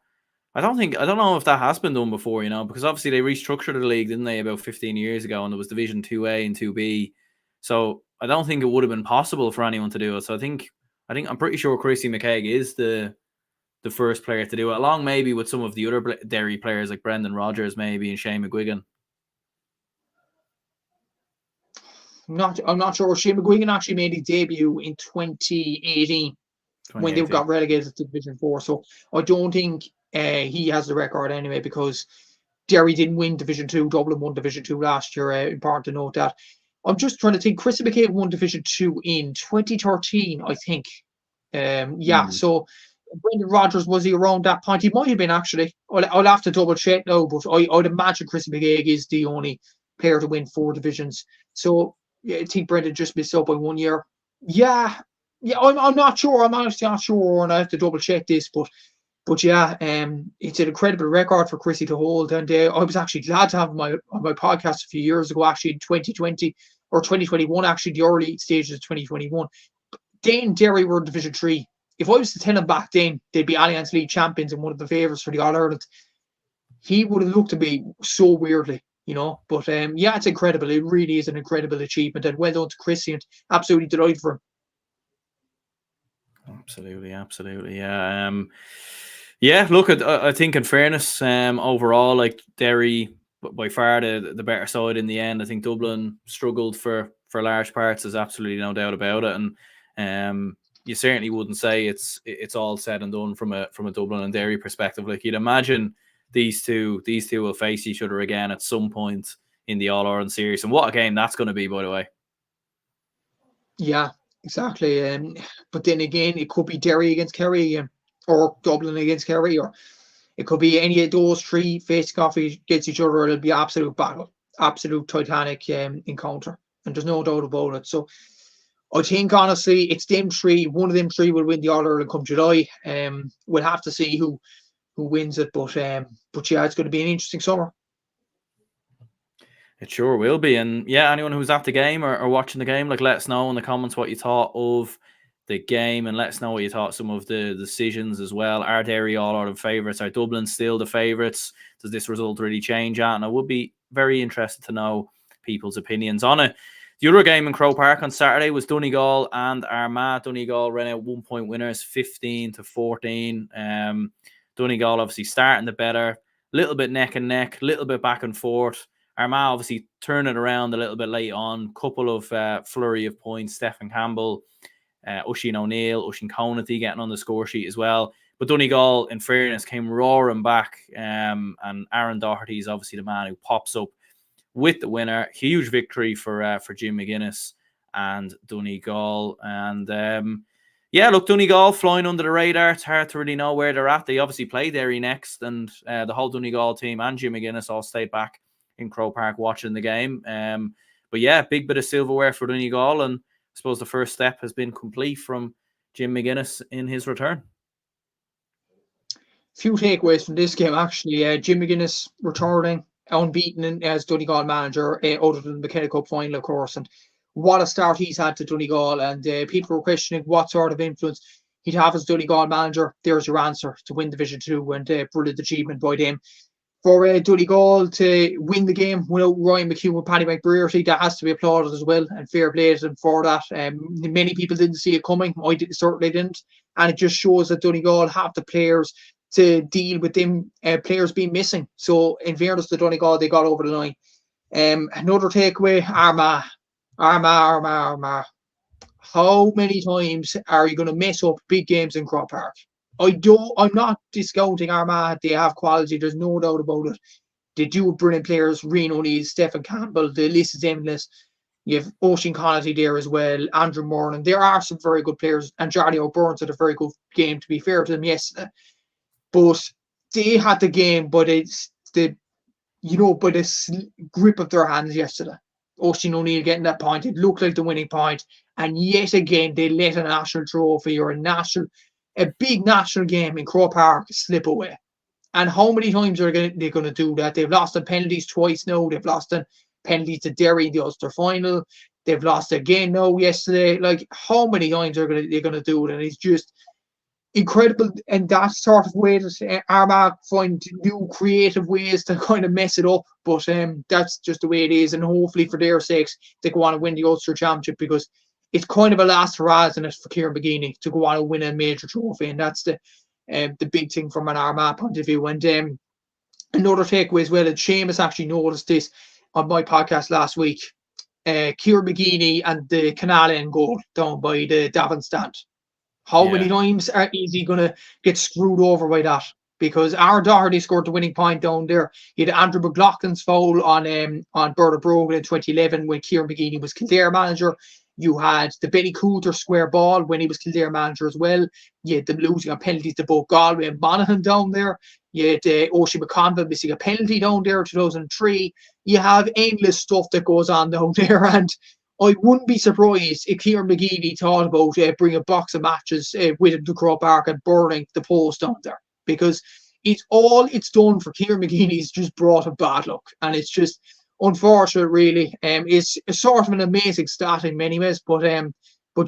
I don't know if that has been done before, because obviously they restructured the league, didn't they, about 15 years ago, and there was Division 2A and 2B. So I don't think it would have been possible for anyone to do it. So I'm pretty sure Chrissy McKeag is the first player to do it, along maybe with some of the other Derry players like Brendan Rodgers maybe and Shane McGuigan. I'm not sure. Shane McGuigan actually made his debut in 2018 when they got relegated to Division 4. So I don't think he has the record anyway, because Derry didn't win Division 2. Dublin won Division 2 last year. Important to note that. I'm just trying to think. Chris McCabe won Division 2 in 2013, I think. So Brendan Rodgers, was he around that point? He might have been, actually. I'll have to double check now, but I'd imagine Chris McGeig is the only player to win 4 divisions. So I think Brendan just missed out by 1 year. Yeah, I'm not sure. I'm honestly not sure, and I have to double check this, but yeah, it's an incredible record for Chrissy to hold. And I was actually glad to have him on my podcast a few years ago, actually in 2020 or 2021, actually the early stages of 2021. Then Derry were in Division 3. If I was to tell him back then they'd be Alliance League champions and one of the favourites for the All-Ireland, he would have looked to me so weirdly, But it's incredible. It really is an incredible achievement, and well done to Chrissy, and absolutely delighted for him. Absolutely. Yeah. Look, I think in fairness, overall, like Derry by far the better side in the end. I think Dublin struggled for large parts. There's absolutely no doubt about it, and you certainly wouldn't say it's all said and done from a Dublin and Derry perspective. Like, you'd imagine these two will face each other again at some point in the All-Ireland series, and what a game that's going to be, by the way. Yeah, exactly. But then again, it could be Derry against Kerry, or Dublin against Kerry, or it could be any of those 3 facing off against each other. It'll be absolute battle, absolute titanic encounter, and there's no doubt about it. So I think, honestly, it's them 3. One of them 3 will win the All-Ireland come July. We'll have to see who wins it, but yeah, it's going to be an interesting summer. It sure will be. And yeah, anyone who's at the game or watching the game, like, let us know in the comments what you thought of the game, and let us know what you thought of some of the decisions as well. Are Derry All-Ireland favourites? Are Dublin still the favourites? Does this result really change that? And I would be very interested to know people's opinions on it. The other game in Croke Park on Saturday was Donegal and Armagh. Donegal ran out 1-point winners, 15-14. Donegal obviously starting the better, a little bit neck and neck, a little bit back and forth. Armagh obviously turn it around a little bit late on. Couple of flurry of points. Stephen Campbell, Oisin O'Neill, Oisin Conathy getting on the score sheet as well. But Donegal, in fairness, came roaring back. And Aaron Doherty is obviously the man who pops up with the winner. Huge victory for Jim McGuinness and Donegal. And look, Donegal flying under the radar. It's hard to really know where they're at. They obviously play Derry next, and the whole Donegal team and Jim McGuinness all stayed back in Croke Park watching the game. But yeah, big bit of silverware for Donegal, and I suppose the first step has been complete from Jim McGuinness in his return. Few takeaways from this game, actually. Jim McGuinness returning unbeaten as Donegal manager, other than the McKenna Cup final, of course. And what a start he's had to Donegal. And people were questioning what sort of influence he'd have as Donegal manager. There's your answer: to win Division 2, and brilliant achievement by them. for Donegal to win the game without Ryan McHugh and Paddy McBrearty, that has to be applauded as well, and fair play to them for that. Many people didn't see it coming. Certainly didn't. And it just shows that Donegal have the players to deal with them players being missing. So in fairness to Donegal, they got over the line. Another takeaway, Armagh. How many times are you going to mess up big games in Croke Park? I'm not discounting Armagh. They have quality. There's no doubt about it. They do have brilliant players. Rian O'Neill, Stephen Campbell. The list is endless. You have Oisin Connolly there as well. Andrew Moran. There are some very good players. And Johnny O'Byrne had a very good game, to be fair to them yesterday. But they had the game, but it's the grip of their hands yesterday. Oisin O'Neill getting that point. It looked like the winning point. And yet again, they let a national trophy or a big national game in Croke Park slip away. And how many times are they going to do that? They've lost the penalties twice now. They've lost the penalties to Derry in the Ulster final. They've lost again now yesterday. Like, how many times are they going to do it? And it's just incredible. And that sort of way that Armagh find new creative ways to kind of mess it up. But that's just the way it is. And hopefully for their sakes, they go on and win the Ulster Championship, because it's kind of a last hurrah, isn't it, for Kieran McGeeney to go on and win a major trophy. And that's the big thing from an Armagh point of view. And another takeaway as well, and Seamus actually noticed this on my podcast last week, Kieran McGeeney and the Canal End goal down by the Davin stand. How many times is he going to get screwed over by that? Because Aaron Doherty scored the winning point down there. He had Andrew McLaughlin's foul on Bernard Brogan in 2011 when Kieran McGeeney was Kildare manager. You had the Benny Coulter square ball when he was Kildare manager as well. You had them losing on penalties to both Galway and Monaghan down there. You had Oisin McConville missing a penalty down there in 2003. You have endless stuff that goes on down there. And I wouldn't be surprised if Kieran McGeeney thought about bringing a box of matches with him to Croke Park and burning the post down there. Because it's done for Kieran McGeeney is just brought him bad luck. And it's just unfortunate, really. It's sort of an amazing stat in many ways, but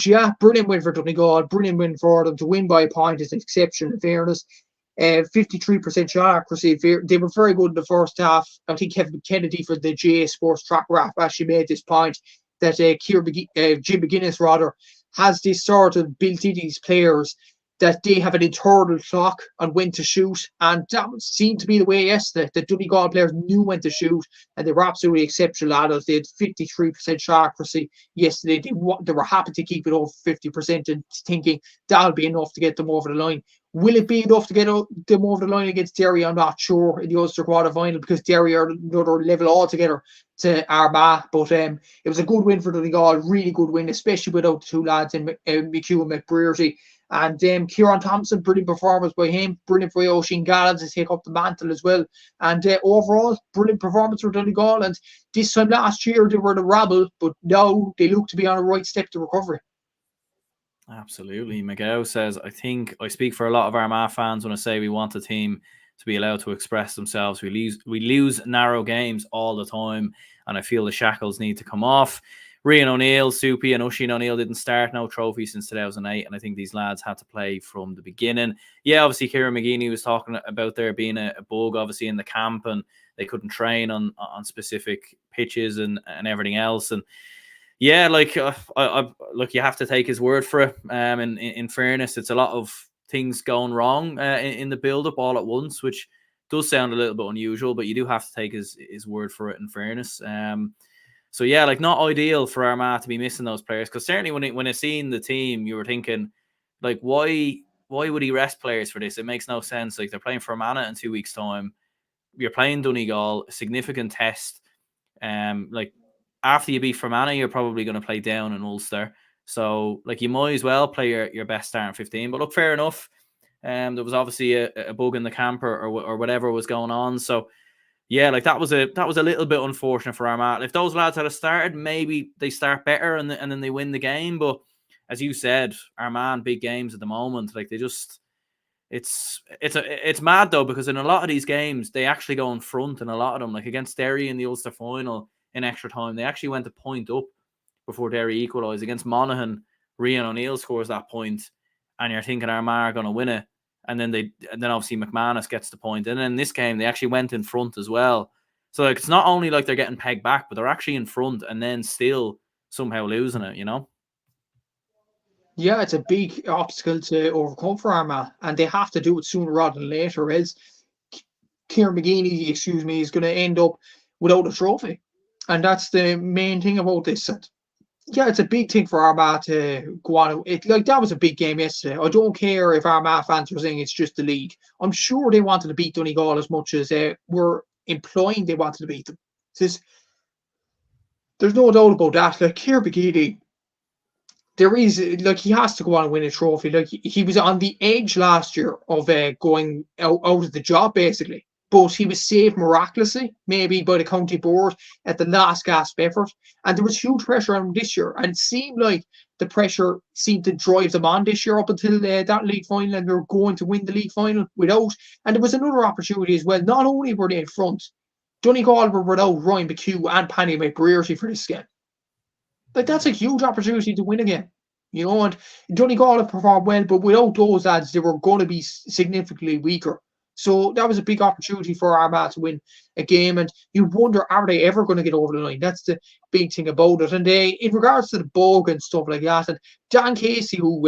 yeah, brilliant win for Donegal, brilliant win for them. To win by a point is an exception, in fairness. 53% shot accuracy. They were very good in the first half. I think Kevin Kennedy for the GA Sports Track Wrap actually made this point that Jim McGuinness has this sort of built into these players that they have an internal clock on when to shoot, and that seemed to be the way yesterday. The Donegal players knew when to shoot, and they were absolutely exceptional at it. They had 53% shot accuracy yesterday. They were happy to keep it over 50% and thinking that'll be enough to get them over the line. Will it be enough to get them over the line against Derry? I'm not sure in the Ulster quarter-final, because Derry are another level altogether to Armagh. But it was a good win for Donegal, really good win, especially without the two lads in McHugh and McBrearty. And Kieran Thompson, brilliant performance by him. Brilliant for Oisin Gallen to take up the mantle as well. And overall, brilliant performance for Donegal. And this time last year, they were the rabble, but now they look to be on a right step to recovery. Absolutely. McGow says, I think I speak for a lot of Armagh fans when I say we want the team to be allowed to express themselves. We lose narrow games all the time, and I feel the shackles need to come off. Rian O'Neill, Soupy and Oisin O'Neill didn't start no trophy since 2008, and I think these lads had to play from the beginning. Yeah, obviously Kieran McGeeney was talking about there being a bug obviously in the camp, and they couldn't train on specific pitches and everything else. And yeah, like look, you have to take his word for it. In fairness, it's a lot of things going wrong in the build-up all at once, which does sound a little bit unusual, but you do have to take his word for it in fairness. So yeah, like not ideal for Armagh to be missing those players, because certainly when I seen the team, you were thinking, like, why would he rest players for this? It makes no sense. Like, they're playing for Armagh in 2 weeks' time. You're playing Donegal, a significant test. Like after you beat Fermanagh, you're probably going to play down in Ulster. So like you might as well play your best starting 15. But look, fair enough. There was obviously a bug in the camp or whatever was going on. So yeah, like that was a little bit unfortunate for Armagh. If those lads had started, maybe they start better and then they win the game. But as you said, Armagh big games at the moment, like they just it's mad though, because in a lot of these games they actually go in front in a lot of them. Like against Derry in the Ulster final in extra time, they actually went a point up before Derry equalised. Against Monaghan, Rian O'Neill scores that point, and you're thinking Armagh are going to win it, and then obviously McManus gets the point. And then in this game, they actually went in front as well. So like, it's not only like they're getting pegged back, but they're actually in front and then still somehow losing it, you know? Yeah, it's a big obstacle to overcome for Armagh, and they have to do it sooner rather than later, else Kieran McGeeney, excuse me, is going to end up without a trophy. And that's the main thing about this. Yeah, it's a big thing for Armagh to go on. That was a big game yesterday. I don't care if Armagh fans are saying it's just the league. I'm sure they wanted to beat Donegal as much as they were implying they wanted to beat them. There's no doubt about that. Like Kieran McGeeney, he has to go on and win a trophy. Like he was on the edge last year of going out of the job basically, but he was saved miraculously, maybe by the county board at the last gasp effort. And there was huge pressure on him this year, and it seemed like the pressure seemed to drive them on this year up until that league final, and they were going to win the league final without. And there was another opportunity as well. Not only were they in front, Donegal were without Ryan McHugh and Paddy McBrearty for this game. Like that's a huge opportunity to win again, and Donegal have performed well, but without those lads, they were going to be significantly weaker. So that was a big opportunity for Armagh to win a game, and you wonder, are they ever going to get over the line? That's the big thing about it. And in regards to the bug and stuff like that, and Dan Casey, who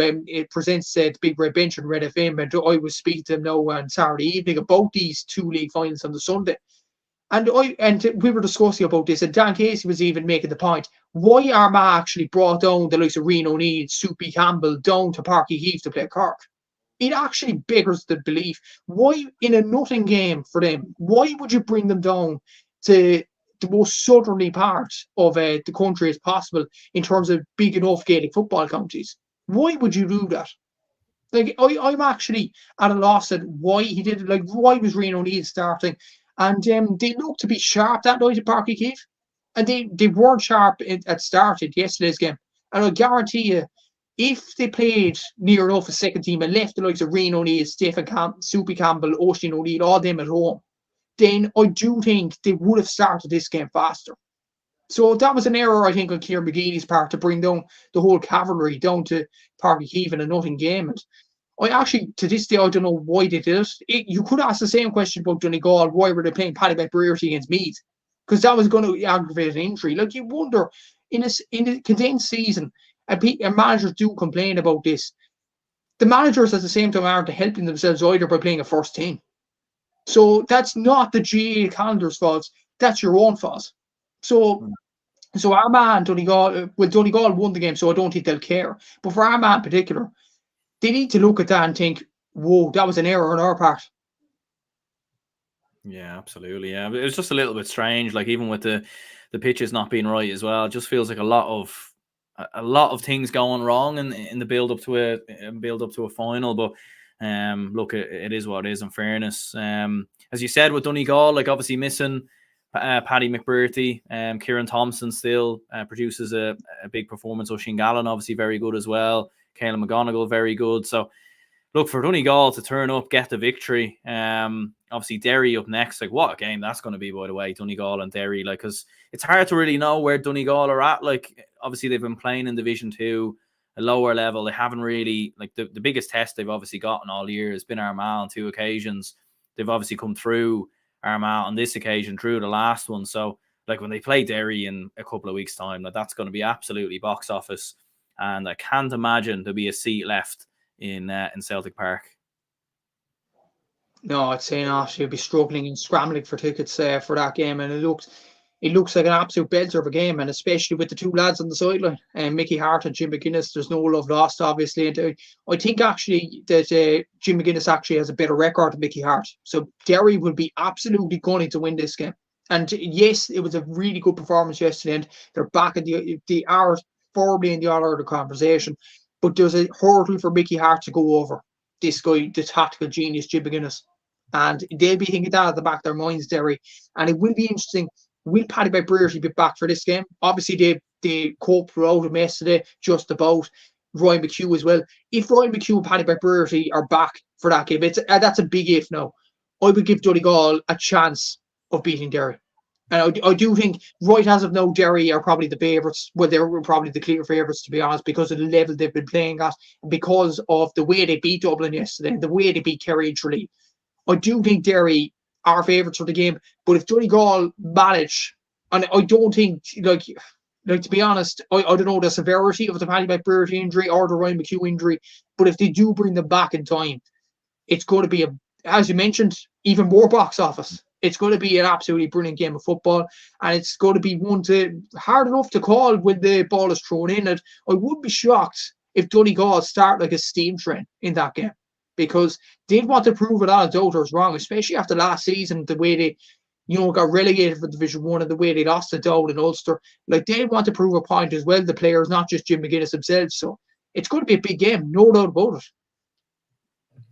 presents the Big Red Bench on Red FM, and I was speaking to him now on Saturday evening about these two league finals on the Sunday. And we were discussing about this, and Dan Casey was even making the point why Armagh actually brought down the likes of Rian O'Neill, Soupy Campbell down to Páirc Uí Chaoimh to play Cork. It actually beggars the belief. Why, in a nothing game for them, why would you bring them down to the most southerly part of the country as possible in terms of big enough Gaelic football counties? Why would you do that? Like, I'm actually at a loss at why he did it. Like, why was Rian O'Neill starting? And they looked to be sharp that night at Páirc Uí Chaoimh. And they weren't sharp at start at yesterday's game. And I guarantee you, if they played near enough a second team and left the likes of Rian O'Neill, Stephen Soupy Campbell, Oisín O'Neill, all them at home, then I do think they would have started this game faster. So that was an error, I think, on Kieran McGeeney's part to bring down the whole cavalry down to Páirc Uí Chaoimh in a nothing game. And I actually, to this day, I don't know why they did it. You could ask the same question about Donegal. Why were they playing Paddy McBrearty against Meath? Because that was going to aggravate an injury. Like, you wonder, in a condensed season, and managers do complain about this. The managers at the same time aren't helping themselves either by playing a first team. So that's not the GAA calendar's fault. That's your own fault. So Armagh and Donegal won the game, so I don't think they'll care. But for Armagh in particular, they need to look at that and think, whoa, that was an error on our part. Yeah, absolutely. Yeah, it was just a little bit strange. Like, even with the pitches not being right as well, it just feels like a lot of things going wrong in the build up to a final. But look, it is what it is. In fairness, as you said with Donegal, like obviously missing Paddy McBrearty, Kieran Thompson still produces a big performance. Oisín Gallen obviously very good as well. Caelan McGonigal very good. So look, for Donegal to turn up, get the victory. Obviously Derry up next. Like, what a game that's going to be, by the way, Donegal and Derry. Like, because it's hard to really know where Donegal are at. Like, obviously they've been playing in Division 2, a lower level. They haven't really, like, the biggest test they've obviously gotten all year has been Armagh on 2 occasions. They've obviously come through Armagh on this occasion, through the last one. So, like, when they play Derry in a couple of weeks' time, that's going to be absolutely box office. And I can't imagine there'll be a seat left in Celtic Park. No, I'd say not. You'll be struggling and scrambling for tickets for that game, and it looks like an absolute belter of a game, and especially with the two lads on the sideline, Mickey Hart and Jim McGuinness. There's no love lost, obviously, and I think actually that Jim McGuinness actually has a better record than Mickey Hart. So Derry will be absolutely gunning to win this game. And yes, it was a really good performance yesterday, and they're back in the hours firmly in the All-Ireland conversation. But there's a hurdle for Mickey Hart to go over. This guy, the tactical genius, Jim McGuinness. And they'll be thinking that at the back of their minds, Derry. And it will be interesting. Will Paddy McBrearty be back for this game? Obviously, they coped without him yesterday, just about. Ryan McHugh as well. If Ryan McHugh and Paddy McBrearty are back for that game, that's a big if now. I would give Donegal a chance of beating Derry. And I do think, right as of now, Derry are probably the favourites. Well, they're probably the clear favourites, to be honest, because of the level they've been playing at, because of the way they beat Dublin yesterday, the way they beat Kerry in Tralee. I do think Derry are favourites for the game, but if Donegal manage, and I don't think, like to be honest, I don't know the severity of the Paddy McBrearty injury or the Ryan McHugh injury, but if they do bring them back in time, it's going to be, as you mentioned, even more box office. It's going to be an absolutely brilliant game of football, and it's going to be hard enough to call when the ball is thrown in. And I would be shocked if Donegal start like a steam train in that game, because they'd want to prove a lot of doubters wrong, especially after last season, the way they, got relegated for Division 1 and the way they lost to Down in Ulster. Like, they want to prove a point as well, the players, not just Jim McGuinness himself. So it's going to be a big game, no doubt about it.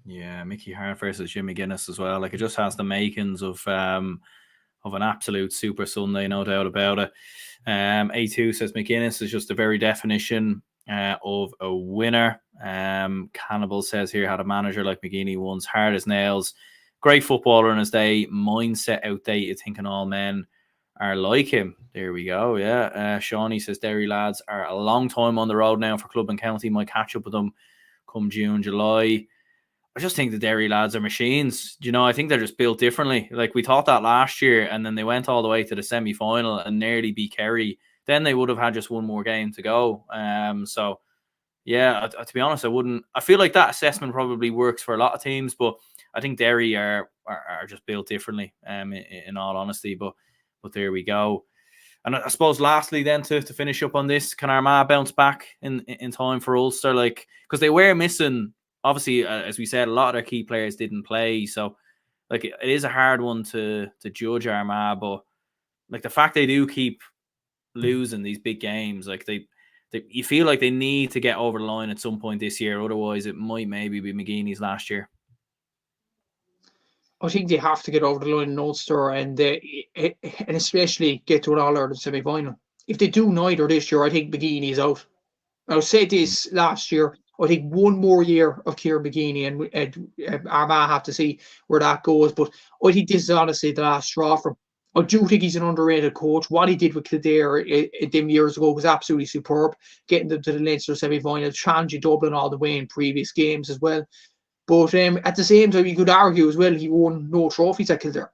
Yeah, Mickey Hart versus Jim McGuinness as well. Like, it just has the makings of an absolute super Sunday, no doubt about it. A2 says McGuinness is just the very definition of a winner. Cannibal says here, had a manager like McGeaney once, hard as nails, great footballer in his day, mindset outdated, thinking all men are like him. There we go. Yeah. Shawnee says Derry lads are a long time on the road now for club and county. Might catch up with them come June, July. I just think the Derry lads are machines. I think they're just built differently. Like, we thought that last year, and then they went all the way to the semi-final and nearly beat Kerry. Then they would have had just one more game to go. So, yeah, to be honest, I feel like that assessment probably works for a lot of teams, but I think Derry are just built differently, in all honesty. But there we go. And I suppose lastly then to finish up on this, can Armagh bounce back in time for Ulster? Like, because they were missing, obviously, as we said, a lot of their key players didn't play. So, like, it is a hard one to judge Armagh, but like the fact they do keep losing these big games, like you feel like they need to get over the line at some point this year. Otherwise, it might maybe be McGeaney's last year. I think they have to get over the line in Ulster and especially get to an All-Ireland semi-final. If they do neither this year, I think McGeaney is out. I said this last year. I think one more year of Kieran McGeaney and Armagh have to see where that goes. But I think this is honestly the last straw for him. I do think he's an underrated coach. What he did with Kildare them years ago was absolutely superb, getting them to the Leinster semi-final, challenging Dublin all the way in previous games as well. But at the same time, you could argue as well he won no trophies at Kildare.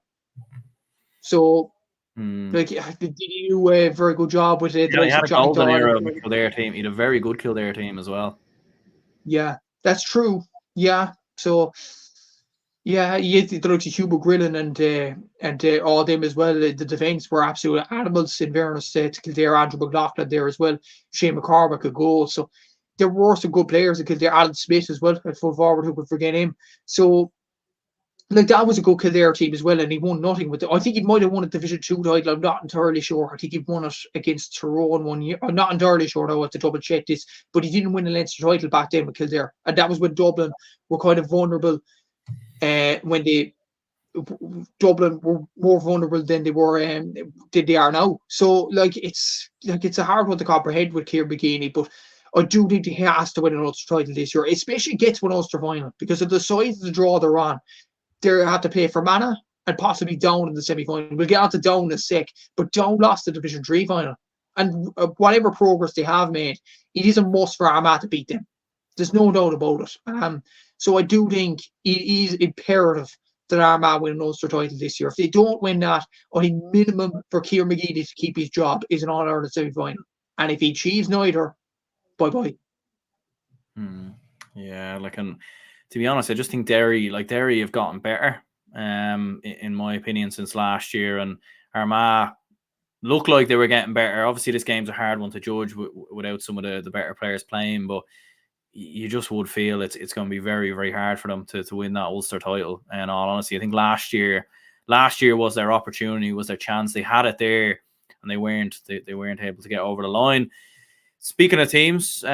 So, like, did he do a very good job with it? Yeah, he had a golden era of the Kildare team. He had a very good Kildare team as well. Yeah, that's true. Yeah, so yeah, you had the likes of Hubert Grillen and all them as well. The defence were absolute animals in fairness to Kildare. Andrew McLaughlin there as well. Shane McCormack a goal. So there were some good players at Kildare. Alan Smith as well at full forward, who could forget him. So, like, that was a good Kildare team as well, and he won nothing with it. I think he might have won a Division 2 title. I'm not entirely sure. I think he won it against Tyrone one year. I'm not entirely sure. I have to double check this, but he didn't win a Leinster title back then with Kildare, and that was when Dublin were kind of vulnerable. When Dublin were more vulnerable than they are now. So, like, it's a hard one to comprehend with Kieran McGeaney, but I do think he has to win an Ulster title this year, especially get to an Ulster final, because of the size of the draw they're on. They have to play for Mana and possibly Down in the semi-final. We'll get on to Down in a sec, but Down lost the Division 3 final. And whatever progress they have made, it is a must for Armagh to beat them. There's no doubt about it. So I do think it is imperative that Armagh win an Ulster title this year. If they don't win that, I think minimum for Kieran McGeaney to keep his job is an All-Ireland semi-final. And if he achieves neither, bye-bye. Yeah, and to be honest, I just think Derry have gotten better, in my opinion, since last year. And Armagh looked like they were getting better. Obviously, this game's a hard one to judge without some of the better players playing, but you just would feel it's going to be very, very hard for them to win that Ulster title. And all honesty, I think last year was their opportunity, was their chance. They had it there, and they weren't able to get over the line. Speaking of teams,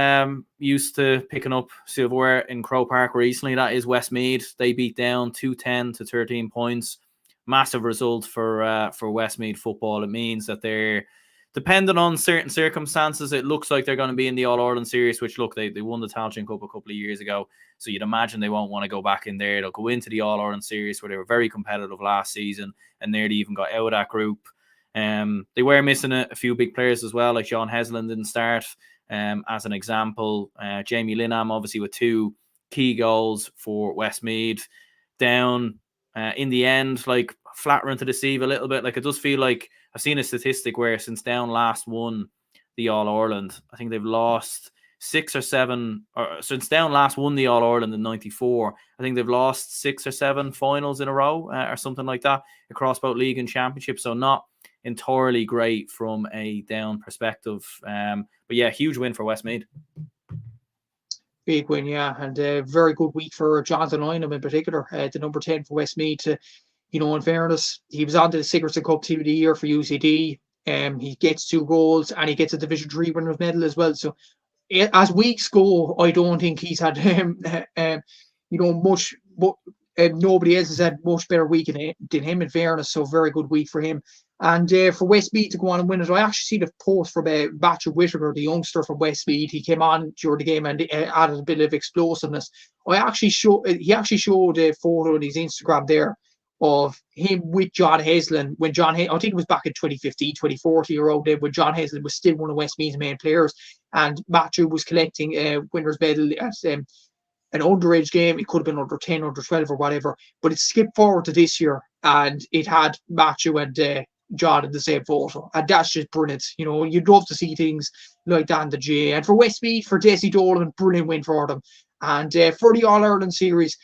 used to picking up Silverware in Croke Park recently. That is Westmeath. They beat down 210 to 13 points. Massive result for Westmeath football. It means that they're dependent on certain circumstances. It looks like they're going to be in the All-Ireland series, which, look, they won the Tailteann Cup a couple of years ago. So you'd imagine they won't want to go back in there. They'll go into the All-Ireland series where they were very competitive last season and nearly even got out of that group. They were missing a few big players as well, like Sean Heslin didn't start, as an example. Jamie Linham, obviously, with 2 key goals for Westmeath. Down in the end, like flattering to deceive a little bit. Like, it does feel like I've seen a statistic where since Down last won the All-Ireland, I think they've lost 6 or 7, or since Down last won the All-Ireland in '94, I think they've lost 6 or 7 finals in a row, or something like that, across both league and championship. So not entirely great from a Down perspective. But yeah, huge win for Westmeath. Big win, yeah, and a very good week for Jonathan Lynham in particular, the number 10 for Westmeath. In fairness, he was on to the Sigerson Cup Team of the Year for UCD. He gets 2 goals and he gets a Division 3 winners medal as well. So as weeks go, I don't think he's had much. Nobody else has had much better week than him, in fairness. So very good week for him. And for Westmeath to go on and win it, I actually see the post from Matthew Whittaker, the youngster from Westmeath. He came on during the game and added a bit of explosiveness. He actually showed a photo on his Instagram there of him with John Heslin when I think it was back in 2015, 2014 around then, when John Heslin was still one of Westmeath's main players, and Matthew was collecting a winner's medal at an underage game. It could have been under 10, under 12 or whatever, but it skipped forward to this year and it had Matthew and John in the same photo, and that's just brilliant. You'd love to see things like that in the J. And for Westmeath, for Jesse Dolan, brilliant win for them. And for the All-Ireland series,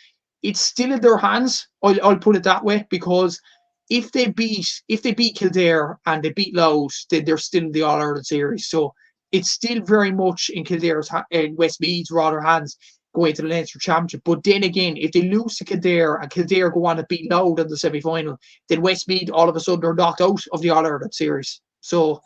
it's still in their hands. I'll put it that way, because if they beat Kildare and they beat Louth, then they're still in the All-Ireland series. So it's still very much in Kildare's and Westmeath's rather hands going into the Leinster Championship. But then again, if they lose to Kildare and Kildare go on to beat Louth in the semi-final, then Westmeath all of a sudden are knocked out of the All-Ireland series. So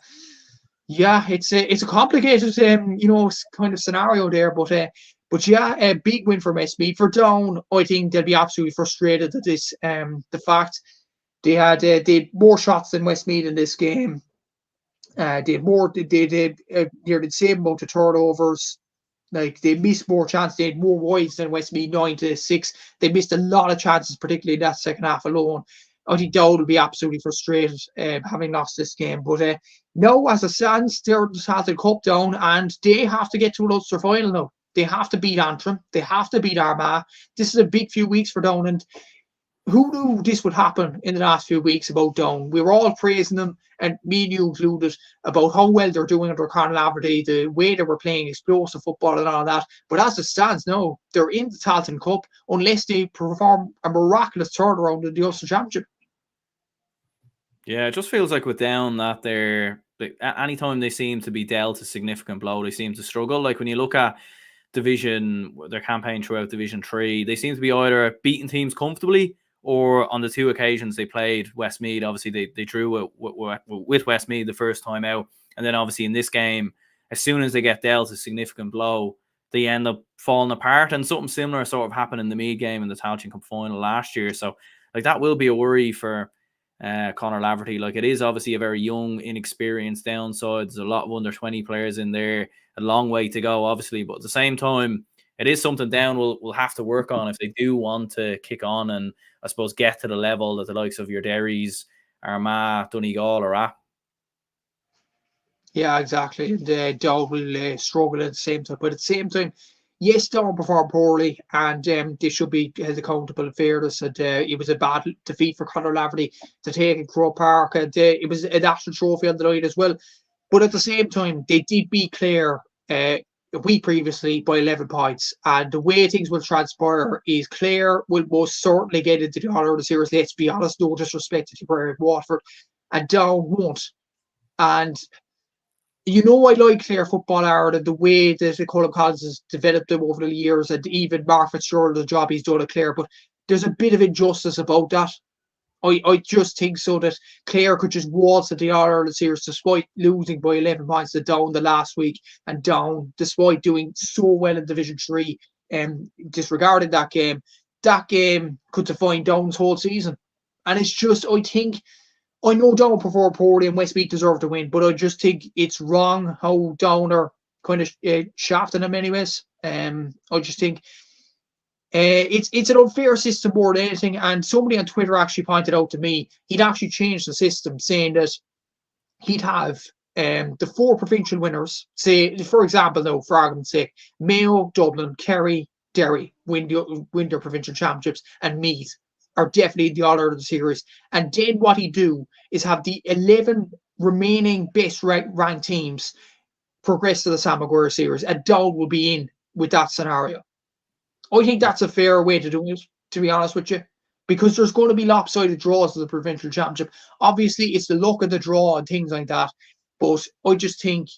yeah, it's a complicated kind of scenario there, but yeah, a big win for Westmeath. For Down, I think they'll be absolutely frustrated at this. The fact they had more shots than Westmeath in this game. They had nearly the same amount of turnovers. Like, they missed more chances. They had more wides than Westmeath, 9-6. They missed a lot of chances, particularly in that second half alone. I think Dowd will be absolutely frustrated having lost this game. But now, as it stands, they're the Salton Cup Down, and they have to get to an Ulster final now. They have to beat Antrim. They have to beat Armagh. This is a big few weeks for Down, and who knew this would happen in the last few weeks about Down? We were all praising them, and me and you included, about how well they're doing under Conor Laverty, the way they were playing explosive football and all that. But as it stands now, they're in the Tailteann Cup unless they perform a miraculous turnaround in the Ulster Championship. Yeah, it just feels like with Down that anytime they seem to be dealt a significant blow, they seem to struggle. Like, when you look at their campaign throughout Division 3, they seem to be either beating teams comfortably, or on the 2 occasions they played Westmeath, obviously they drew with Westmeath the first time out. And then obviously in this game, as soon as they get dealt a significant blow, they end up falling apart. And something similar sort of happened in the Meath game in the Tailteann Cup final last year. So like, that will be a worry for Conor Laverty. Like, it is obviously a very young, inexperienced downside. There's a lot of under 20 players in there, a long way to go, obviously, but at the same time, it is something Down will have to work on if they do want to kick on and, I suppose, get to the level that the likes of your Derrys, Armagh, Donegal are at. Yeah, exactly. And Down will struggle at the same time. But at the same time, yes, Down performed poorly, and they should be held accountable in fairness. And it was a bad defeat for Conor Laverty to take in Croke Park, and it was a national trophy on the night as well. But at the same time, they did beat Clare a week previously by 11 points. And the way things will transpire is Clare will most certainly get into the All-Ireland series. Let's be honest, no disrespect to Tipperary and Waterford, and Down won't. And I like Clare football, Aaron, and the way that Colin Collins has developed them over the years, and even Mark Fitzgerald, the job he's done at Clare. But there's a bit of injustice about that. I just think so that Clare could just waltz at the All-Ireland series despite losing by 11 points to Down the last week, and Down, despite doing so well in Division 3, disregarding that game could define Down's whole season. And it's just, I know Down performed poorly and Westmeath deserved to win, but I just think it's wrong how Down are kind of shafting them anyways. I just think it's an unfair system more than anything. And somebody on Twitter actually pointed out to me he'd actually changed the system, saying that he'd have the 4 provincial winners, say, for example, though, for argument's sake, Mayo, Dublin, Kerry, Derry win their provincial championships, and Meath are definitely the All-Ireland series. And then what he'd do is have the 11 remaining best ranked teams progress to the Sam Maguire series, and Dow will be in with that scenario. I think that's a fair way to do it, to be honest with you, because there's going to be lopsided draws to the provincial championship. Obviously, it's the luck of the draw and things like that. But I just think,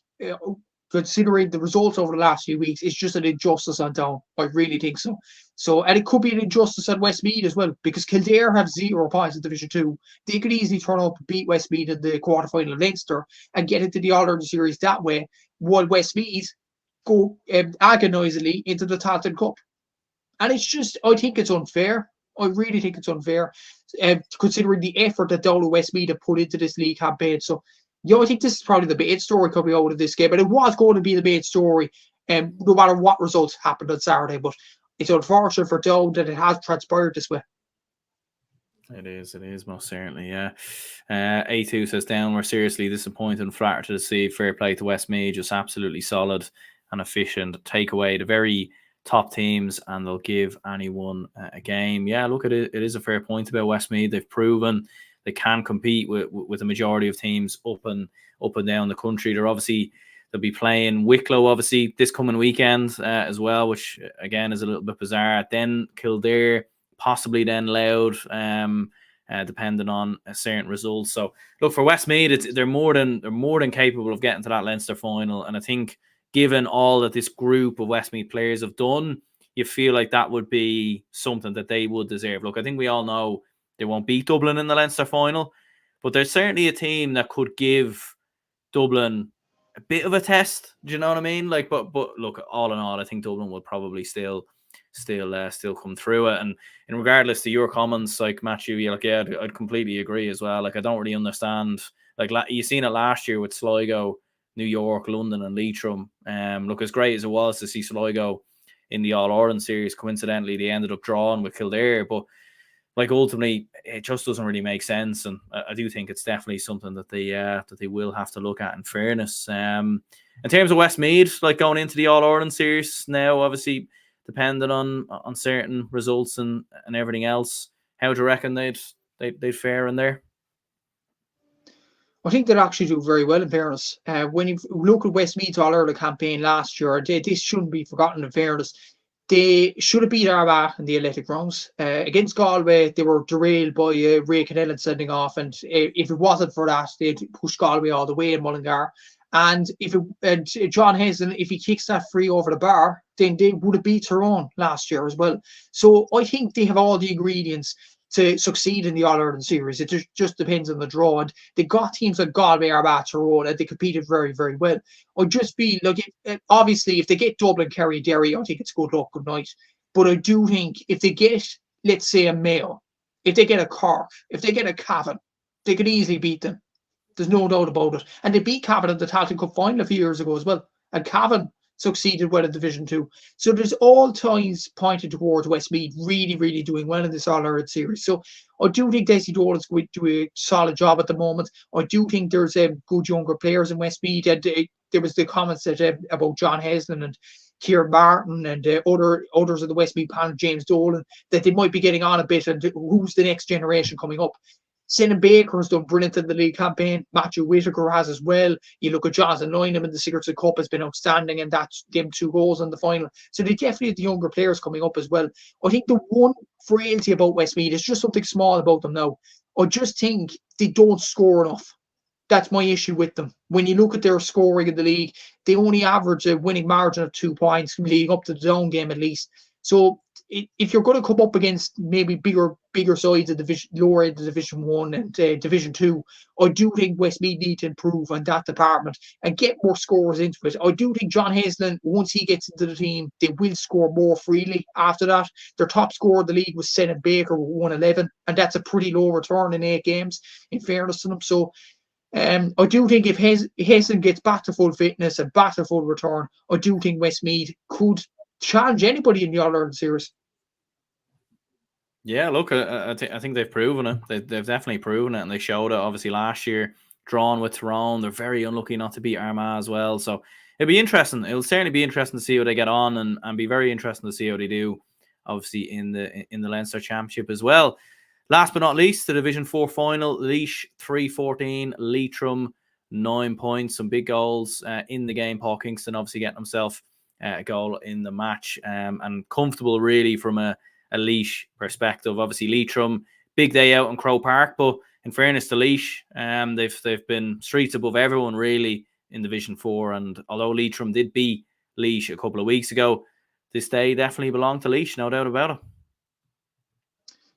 considering the results over the last few weeks, it's just an injustice on Down. I really think so. And it could be an injustice at Westmeath as well, because Kildare have 0 points in Division 2. They could easily turn up and beat Westmeath in the quarterfinal of Leinster and get into the All-Ireland series that way, while Westmeath go agonisingly into the Tailteann Cup. And it's just, I think it's unfair. I really think it's unfair, considering the effort that Down and Westmeath have put into this league campaign. So, I think this is probably the bait story coming out of this game. And it was going to be the bait story, no matter what results happened on Saturday. But it's unfortunate for Down that it has transpired this way. It is most certainly, yeah. A2 says, Down were seriously disappointed and flattered to see. Fair play to Westmeath, just absolutely solid and efficient. Take away the very top teams and they'll give anyone a game. Yeah, look, it is a fair point about Westmeath. They've proven they can compete with the majority of teams up and down the country. They'll be playing Wicklow obviously this coming weekend as well, which again is a little bit bizarre. Then Kildare, possibly then Louth, depending on certain results. So look, for Westmeath, they're more than capable of getting to that Leinster final. And I think, given all that this group of Westmeath players have done, you feel like that would be something that they would deserve. Look, I think we all know they won't beat Dublin in the Leinster final, but there's certainly a team that could give Dublin a bit of a test. Do you know what I mean? Like, but look, all in all, I think Dublin will probably still come through it. And in regardless to your comments, like Matthew, I'd completely agree as well. Like, I don't really understand. Like, you seen it last year with Sligo, New York, London, and Leitrim. Look, as great as it was to see Sligo in the All-Ireland series, coincidentally, they ended up drawing with Kildare. But like, ultimately, it just doesn't really make sense. And I do think it's definitely something that they will have to look at, in fairness. In terms of Westmeath, like, going into the All-Ireland series now, obviously, depending on certain results and everything else, how do you reckon they'd fare in there? I think they'll actually do very well, in fairness. When you look at Westmeath's All-Ireland campaign last year, this shouldn't be forgotten, in fairness. They should have beat Armagh in the Athletic rounds. Against Galway, they were derailed by Ray Connellan sending off, and if it wasn't for that, they'd push Galway all the way in Mullingar. And John Hazen, if he kicks that free over the bar, then they would have beat Tyrone last year as well. So I think they have all the ingredients to succeed in the All-Ireland series. It just depends on the draw. And they got teams like Galway, Armagh, Tyrone, and they competed very, very well. I'd just be like, obviously, if they get Dublin, Kerry, Derry, I think it's good luck, good night. But I do think if they get, let's say, a Mayo, if they get a Cork, if they get a Cavan, they could easily beat them. There's no doubt about it. And they beat Cavan in the Tailteann Cup final a few years ago as well. And Cavan succeeded well in Division 2. So there's all signs pointed towards Westmeath really, really doing well in this All-Ireland series. So I do think Desi Dolan's going to do a solid job at the moment. I do think there's good younger players in Westmeath. And there was the comments that about John Heslin and Kieran Martin and others of the Westmeath panel, James Dolan, that they might be getting on a bit, and who's the next generation coming up. Senan Baker has done brilliant in the league campaign. Matthew Whitaker has as well. You look at Jonathan Lynham in the Secrets of the Cup has been outstanding, and that's them 2 goals in the final. So they definitely have the younger players coming up as well. I think the one frailty about Westmeath is just something small about them now. I just think they don't score enough. That's my issue with them. When you look at their scoring in the league, they only average a winning margin of 2 points leading up to the Down game at least. So if you're going to come up against maybe bigger sides of division, lower end of Division 1 and Division 2, I do think Westmeath need to improve on that department and get more scorers into it. I do think John Haslin, once he gets into the team, they will score more freely after that. Their top scorer in the league was Senan Baker with 111, and that's a pretty low return in 8 games, in fairness to them. So I do think if Haslin gets back to full fitness and back to full return, I do think Westmeath could challenge anybody in the All-Ireland series. Yeah, look, I think they've proven it. They've definitely proven it, and they showed it obviously last year drawn with Tyrone. They're very unlucky not to beat Armagh as well. So it'll be interesting. It'll certainly be interesting to see how they get on, and be very interesting to see how they do, obviously, in the Leinster Championship as well. Last but not least, the Division 4 final. Laois 3-14, Leitrim 9 points. Some big goals in the game. Paul Kingston obviously getting himself a goal in the match, and comfortable really from a Laois perspective. Obviously, Leitrim, big day out in Croke Park, but in fairness to Laois, they've been streets above everyone really in Division 4, and although Leitrim did beat Laois a couple of weeks ago, this day definitely belonged to Laois, no doubt about it.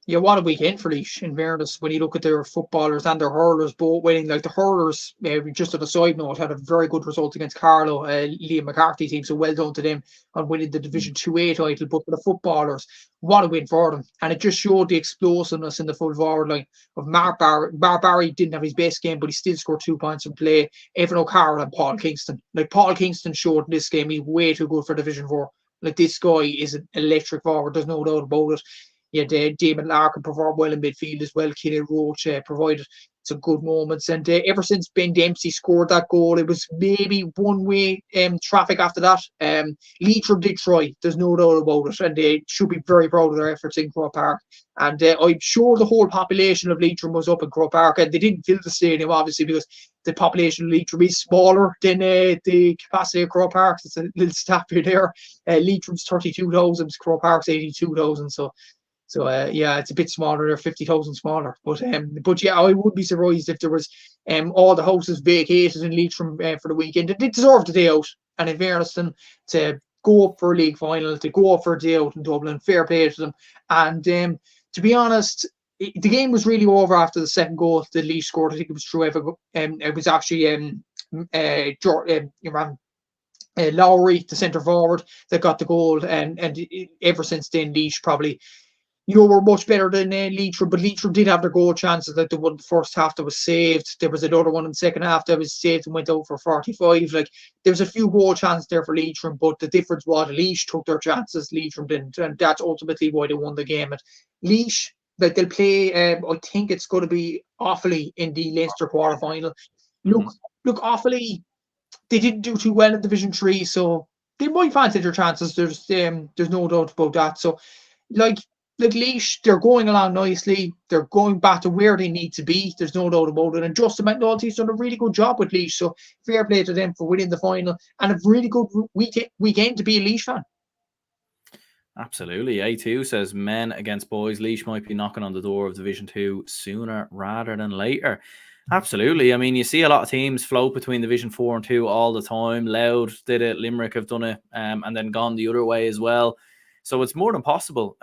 Yeah, what a weekend for Laois, in fairness, when you look at their footballers and their hurlers both winning. Like the hurlers, just on a side note, had a very good result against Carlow, Liam McCarthy team, so well done to them on winning the Division 2A title. But for the footballers, what a win for them. And it just showed the explosiveness in the full forward line of Mark Barry. Mark Barry didn't have his best game, but he still scored 2 points in play. Evan O'Carroll and Paul Kingston. Like Paul Kingston showed in this game, he's way too good for Division 4. Like this guy is an electric forward, there's no doubt about it. Yeah, Damon Larkin performed well in midfield as well. Keenan Roach provided some good moments. And ever since Ben Dempsey scored that goal, it was maybe one-way traffic after that. Leitrim did try, there's no doubt about it. And they should be very proud of their efforts in Croke Park. And I'm sure the whole population of Leitrim was up in Croke Park. And they didn't fill the stadium, obviously, because the population of Leitrim is smaller than the capacity of Croke Park. It's a little stat here there. Leitrim's 32,000, Croke Park's 82,000. So yeah, it's a bit smaller. They're 50,000 smaller, but yeah, I would be surprised if there was all the houses vacated in Leitrim for the weekend. They deserved a day out, and in fairness to them, to go up for a league final, to go up for a day out in Dublin, fair play to them. And to be honest, the game was really over after the second goal that Laois scored. I think it was true. It was actually Lowry, the centre forward, that got the goal, and ever since then, Laois probably, were much better than Leitrim, but Leitrim did have their goal chances. Like the one in the first half that was saved. There was another one in the second half that was saved and went out for 45. Like there was a few goal chances there for Leitrim, but the difference was Laois took their chances, Leitrim didn't, and that's ultimately why they won the game. At Laois, like they'll play, I think it's going to be Offaly in the Leinster quarter final. Look, Offaly, they didn't do too well in Division 3, so they might fancy their chances. There's no doubt about that. So like Laois, they're going along nicely. They're going back to where they need to be. There's no doubt about it. And Justin McNulty's done a really good job with Laois. So fair play to them for winning the final, and a really good weekend to be a Laois fan. Absolutely. A2 says men against boys. Laois might be knocking on the door of Division 2 sooner rather than later. Absolutely. I mean, you see a lot of teams float between Division 4 and 2 all the time. Louth did it. Limerick have done it, and then gone the other way as well. So it's more than possible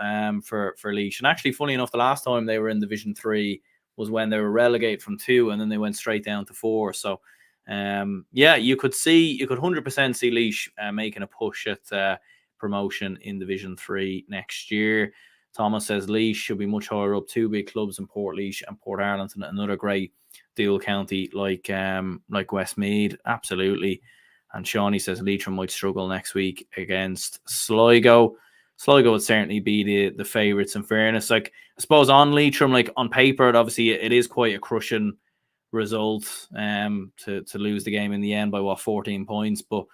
for Laois. And actually, funny enough, the last time they were in Division 3 was when they were relegated from 2, and then they went straight down to 4. So, yeah, you could 100% see Laois making a push at promotion in Division 3 next year. Thomas says Laois should be much higher up. 2 big clubs in Portlaoise and Port Arlington, another great dual county like Westmeath. Absolutely. And Shawnee says Leitrim might struggle next week against Sligo. Sligo would certainly be the favourites, in fairness. Like, I suppose on Leitrim, like on paper, obviously it is quite a crushing result to lose the game in the end by 14 points. But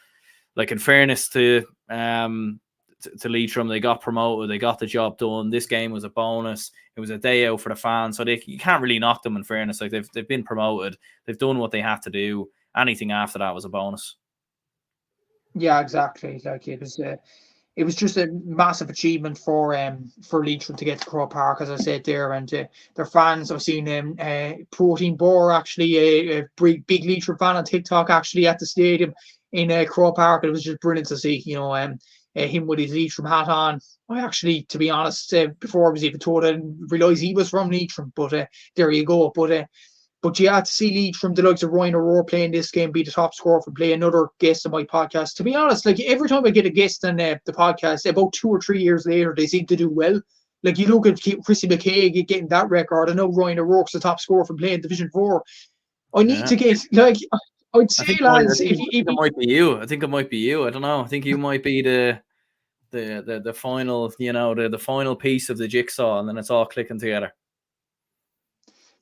like, in fairness to Leitrim, they got promoted, they got the job done. This game was a bonus. It was a day out for the fans, so you can't really knock them, in fairness. Like, they've been promoted, they've done what they had to do. Anything after that was a bonus. Yeah, exactly. Like it was just a massive achievement for Leitrim to get to Croke Park, as I said there, and their fans. I've seen Protein Boar, actually a big Leitrim fan on TikTok, actually at the stadium in Croke Park. It was just brilliant to see, him with his Leitrim hat on. I actually, to be honest, before I was even told, I didn't realise he was from Leitrim, but there you go. But yeah, to see Leitrim, the likes of Ryan O'Rourke playing this game, be the top scorer for play, another guest on my podcast. To be honest, like every time I get a guest on the podcast, about 2 or 3 years later, they seem to do well. Like you look at Chrissy McKay getting that record. I know Ryan O'Rourke's the top scorer for playing Division 4. I need to get, like, I'd say, lads, I think it might be you. I think it might be you. I don't know. I think you might be the final, the final piece of the jigsaw, and then it's all clicking together.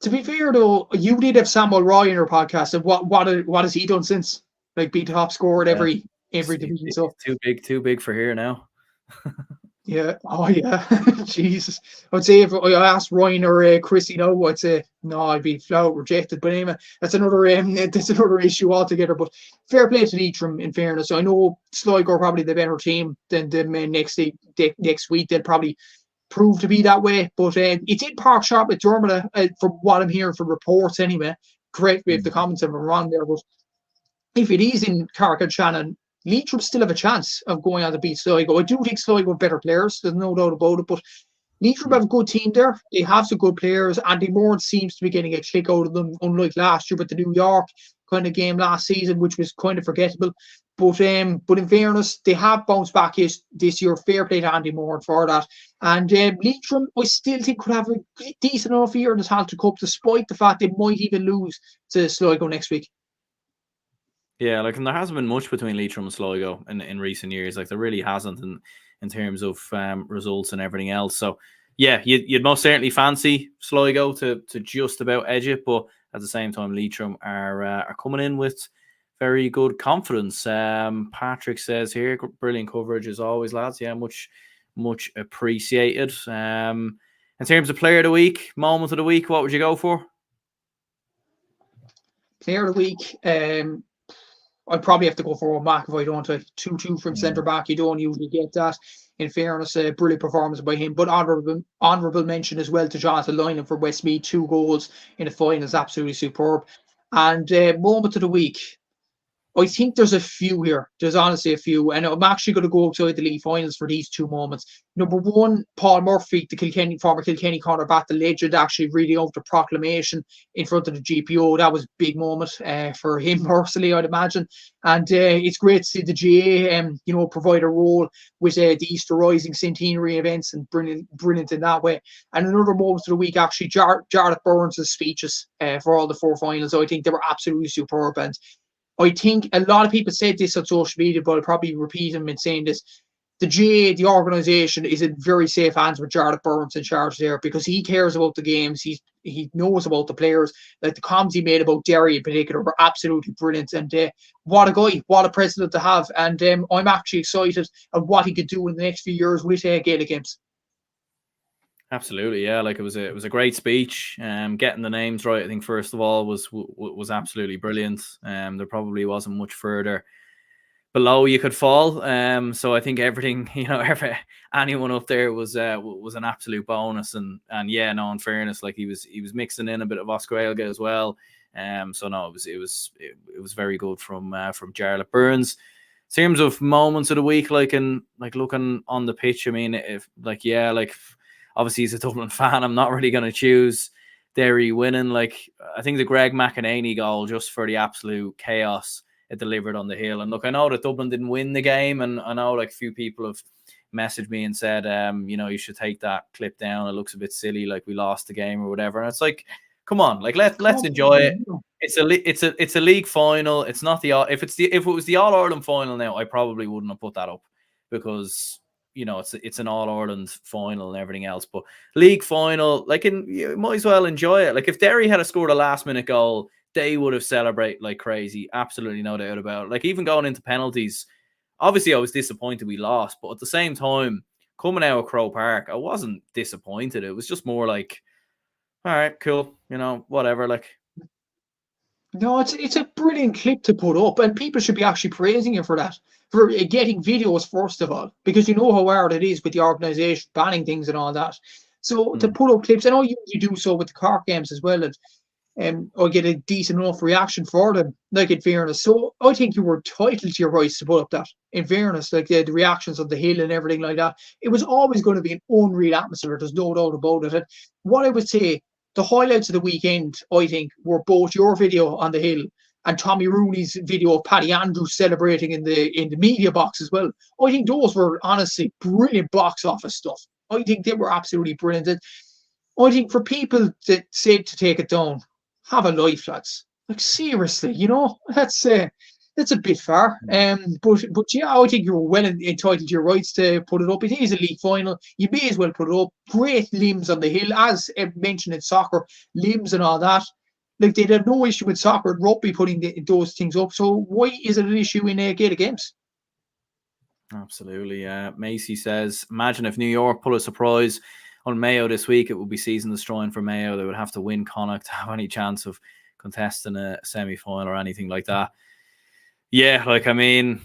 To be fair though, you did have Samuel Roy in your podcast, and what has he done since? Like beat the top scorer at Yeah, every division. it's So too big for here now. yeah, oh yeah, Jesus. I'd say if I asked Ryan or Chrissy no, I'd say no, I'd be flat rejected. But anyway, that's another issue altogether. But fair play to Leitrim. In fairness, I know Sligo are probably the better team than the men next week. They'll probably prove to be that way. But it did park sharp with Dermot, from what I'm hearing from reports anyway. Correct me if the Mm. comments are wrong there, but if it is in Carrick and Shannon, Leitrim still have a chance of going on to beat Sligo. I do think Sligo have better players, there's no doubt about it, but Leitrim Mm. have a good team there. They have some good players. Andy Moore seems to be getting a kick out of them, unlike last year with the New York kind of game last season, which was kind of forgettable. But in fairness, they have bounced back this year. Fair play to Andy Moore for that. And Leitrim, I still think could have a decent enough year in the Salted Cup, despite the fact they might even lose to Sligo next week. Yeah, like, and there hasn't been much between Leitrim and Sligo in recent years. Like, there really hasn't in terms of results and everything else. So, yeah, you'd most certainly fancy Sligo to just about edge it, but at the same time, Leitrim are coming in with very good confidence. Patrick says here, brilliant coverage as always, lads. Yeah, much appreciated. In terms of player of the week, moment of the week, what would you go for? Player of the week, I'd probably have to go for McAvoy, don't I? 2-2 from centre back. You don't usually get that. In fairness, a brilliant performance by him. But honourable mention as well to Jonathan Lynham for Westmeath. 2 goals in the finals, absolutely superb. And moment of the week, I think there's a few here. There's honestly a few. And I'm actually going to go outside the league finals for these 2 moments. Number one, Paul Murphy, the former Kilkenny cornerback, the legend, actually reading out the proclamation in front of the GPO. That was a big moment for him personally, I'd imagine. And it's great to see the GA, provide a role with the Easter Rising centenary events and brilliant in that way. And another moment of the week, actually, Jarlath Burns' speeches for all the 4 finals. I think they were absolutely superb. And I think a lot of people said this on social media, but I'll probably repeat them in saying this. The GA, the organisation, is in very safe hands with Jarlath Burns in charge there, because he cares about the games. He knows about the players. Like the comments he made about Derry in particular were absolutely brilliant. And what a guy, what a president to have. And I'm actually excited at what he could do in the next few years with Gaelic Games. Absolutely, yeah. Like, it was a great speech. Getting the names right, I think, first of all, was absolutely brilliant. There probably wasn't much further below you could fall. So I think everything, anyone up there was an absolute bonus. And yeah, no, in fairness, like, he was mixing in a bit of Oscar as well. So no, it was very good from Jarlath Burns. In terms of moments of the week, like looking on the pitch, I mean, obviously he's a Dublin fan. I'm not really going to choose Derry winning. Like, I think the Greg McEnany goal, just for the absolute chaos it delivered on the hill. And look, I know that Dublin didn't win the game, and I know like a few people have messaged me and said, you should take that clip down. It looks a bit silly, like we lost the game or whatever. And it's like, come on, like let's enjoy it. It's a league final. It's not if it was the All Ireland final now, I probably wouldn't have put that up, because it's an All-Ireland final and everything else. But league final, like, you might as well enjoy it. Like, if Derry had scored a last-minute goal, they would have celebrated like crazy. Absolutely no doubt about it. Like, even going into penalties, obviously I was disappointed we lost, but at the same time, coming out of Croke Park, I wasn't disappointed. It was just more like, all right, cool, whatever. Like, no, it's a brilliant clip to put up, and people should be actually praising you for that, for getting videos first of all, because you know how hard it is with the organisation banning things and all that. So to put up clips, I know you do so with the Cork games as well, and I get a decent enough reaction for them, like, in fairness. So I think you were entitled to your rights to put up that, in fairness, like the reactions of the hill and everything like that. It was always going to be an unreal atmosphere, there's no doubt about it. And what I would say, the highlights of the weekend, I think, were both your video on the hill and Tommy Rooney's video of Paddy Andrews celebrating in the media box as well. I think those were honestly brilliant box office stuff. I think they were absolutely brilliant. And I think for people that said to take it down, have a life, lads. Like, seriously, that's That's a bit far. But yeah, I think you're well entitled to your rights to put it up. It is a league final. You may as well put it up. Great limbs on the hill, as mentioned in soccer, limbs and all that. Like, they'd have no issue with soccer and rugby putting those things up. So why is it an issue in Gaelic games? Absolutely. Macy says, imagine if New York pull a surprise on Mayo this week, it would be season destroying for Mayo. They would have to win Connacht to have any chance of contesting a semi-final or anything like that. Yeah, like, I mean,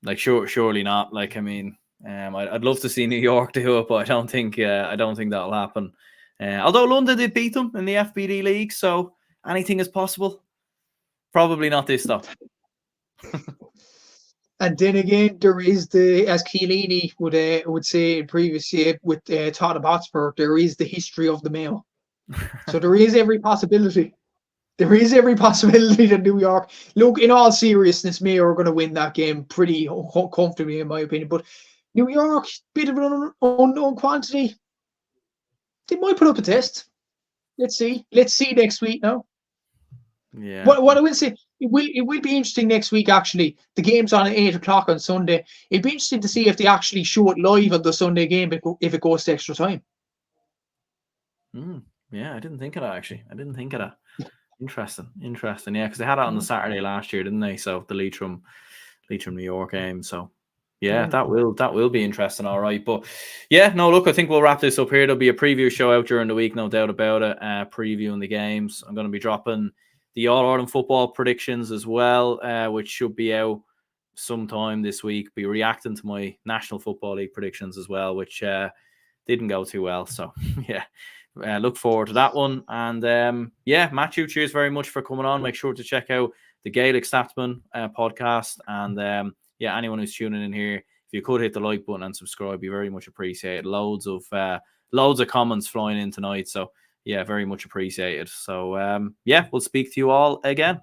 like, surely not. Like, I mean, I'd love to see New York do it, but I don't think that'll happen. Although London did beat them in the FBD league, so anything is possible. Probably not this though. And then again, there is as Chiellini would say in previous year with Tottenham Hotspur, there is the history of the Mayo. So there is every possibility. There is every possibility that New York, look, in all seriousness, Mayo are going to win that game pretty comfortably, in my opinion. But New York, bit of an unknown quantity. They might put up a test. Let's see. Let's see next week now. Yeah. What I will say, it will be interesting next week, actually. The game's on at 8 o'clock on Sunday. It'd be interesting to see if they actually show it live on the Sunday game if it goes to extra time. Yeah, I didn't think of that, actually. I didn't think of that. Interesting. Yeah, because they had it on the Saturday last year, didn't they? So the Leitrim New York game. So yeah, that will be interesting. All right, but yeah, no, look, I think we'll wrap this up here. There'll be a preview show out during the week, no doubt about it. Previewing the games. I'm going to be dropping the All-Ireland football predictions as well, which should be out sometime this week. Be reacting to my National Football League predictions as well, which didn't go too well. So yeah. Look forward to that one. And yeah, Matthew, cheers very much for coming on. Make sure to check out the Gaelic Statman podcast. And yeah, anyone who's tuning in here, if you could hit the like button and subscribe, be very much appreciated. Loads of comments flying in tonight. So yeah, very much appreciated. So yeah, we'll speak to you all again.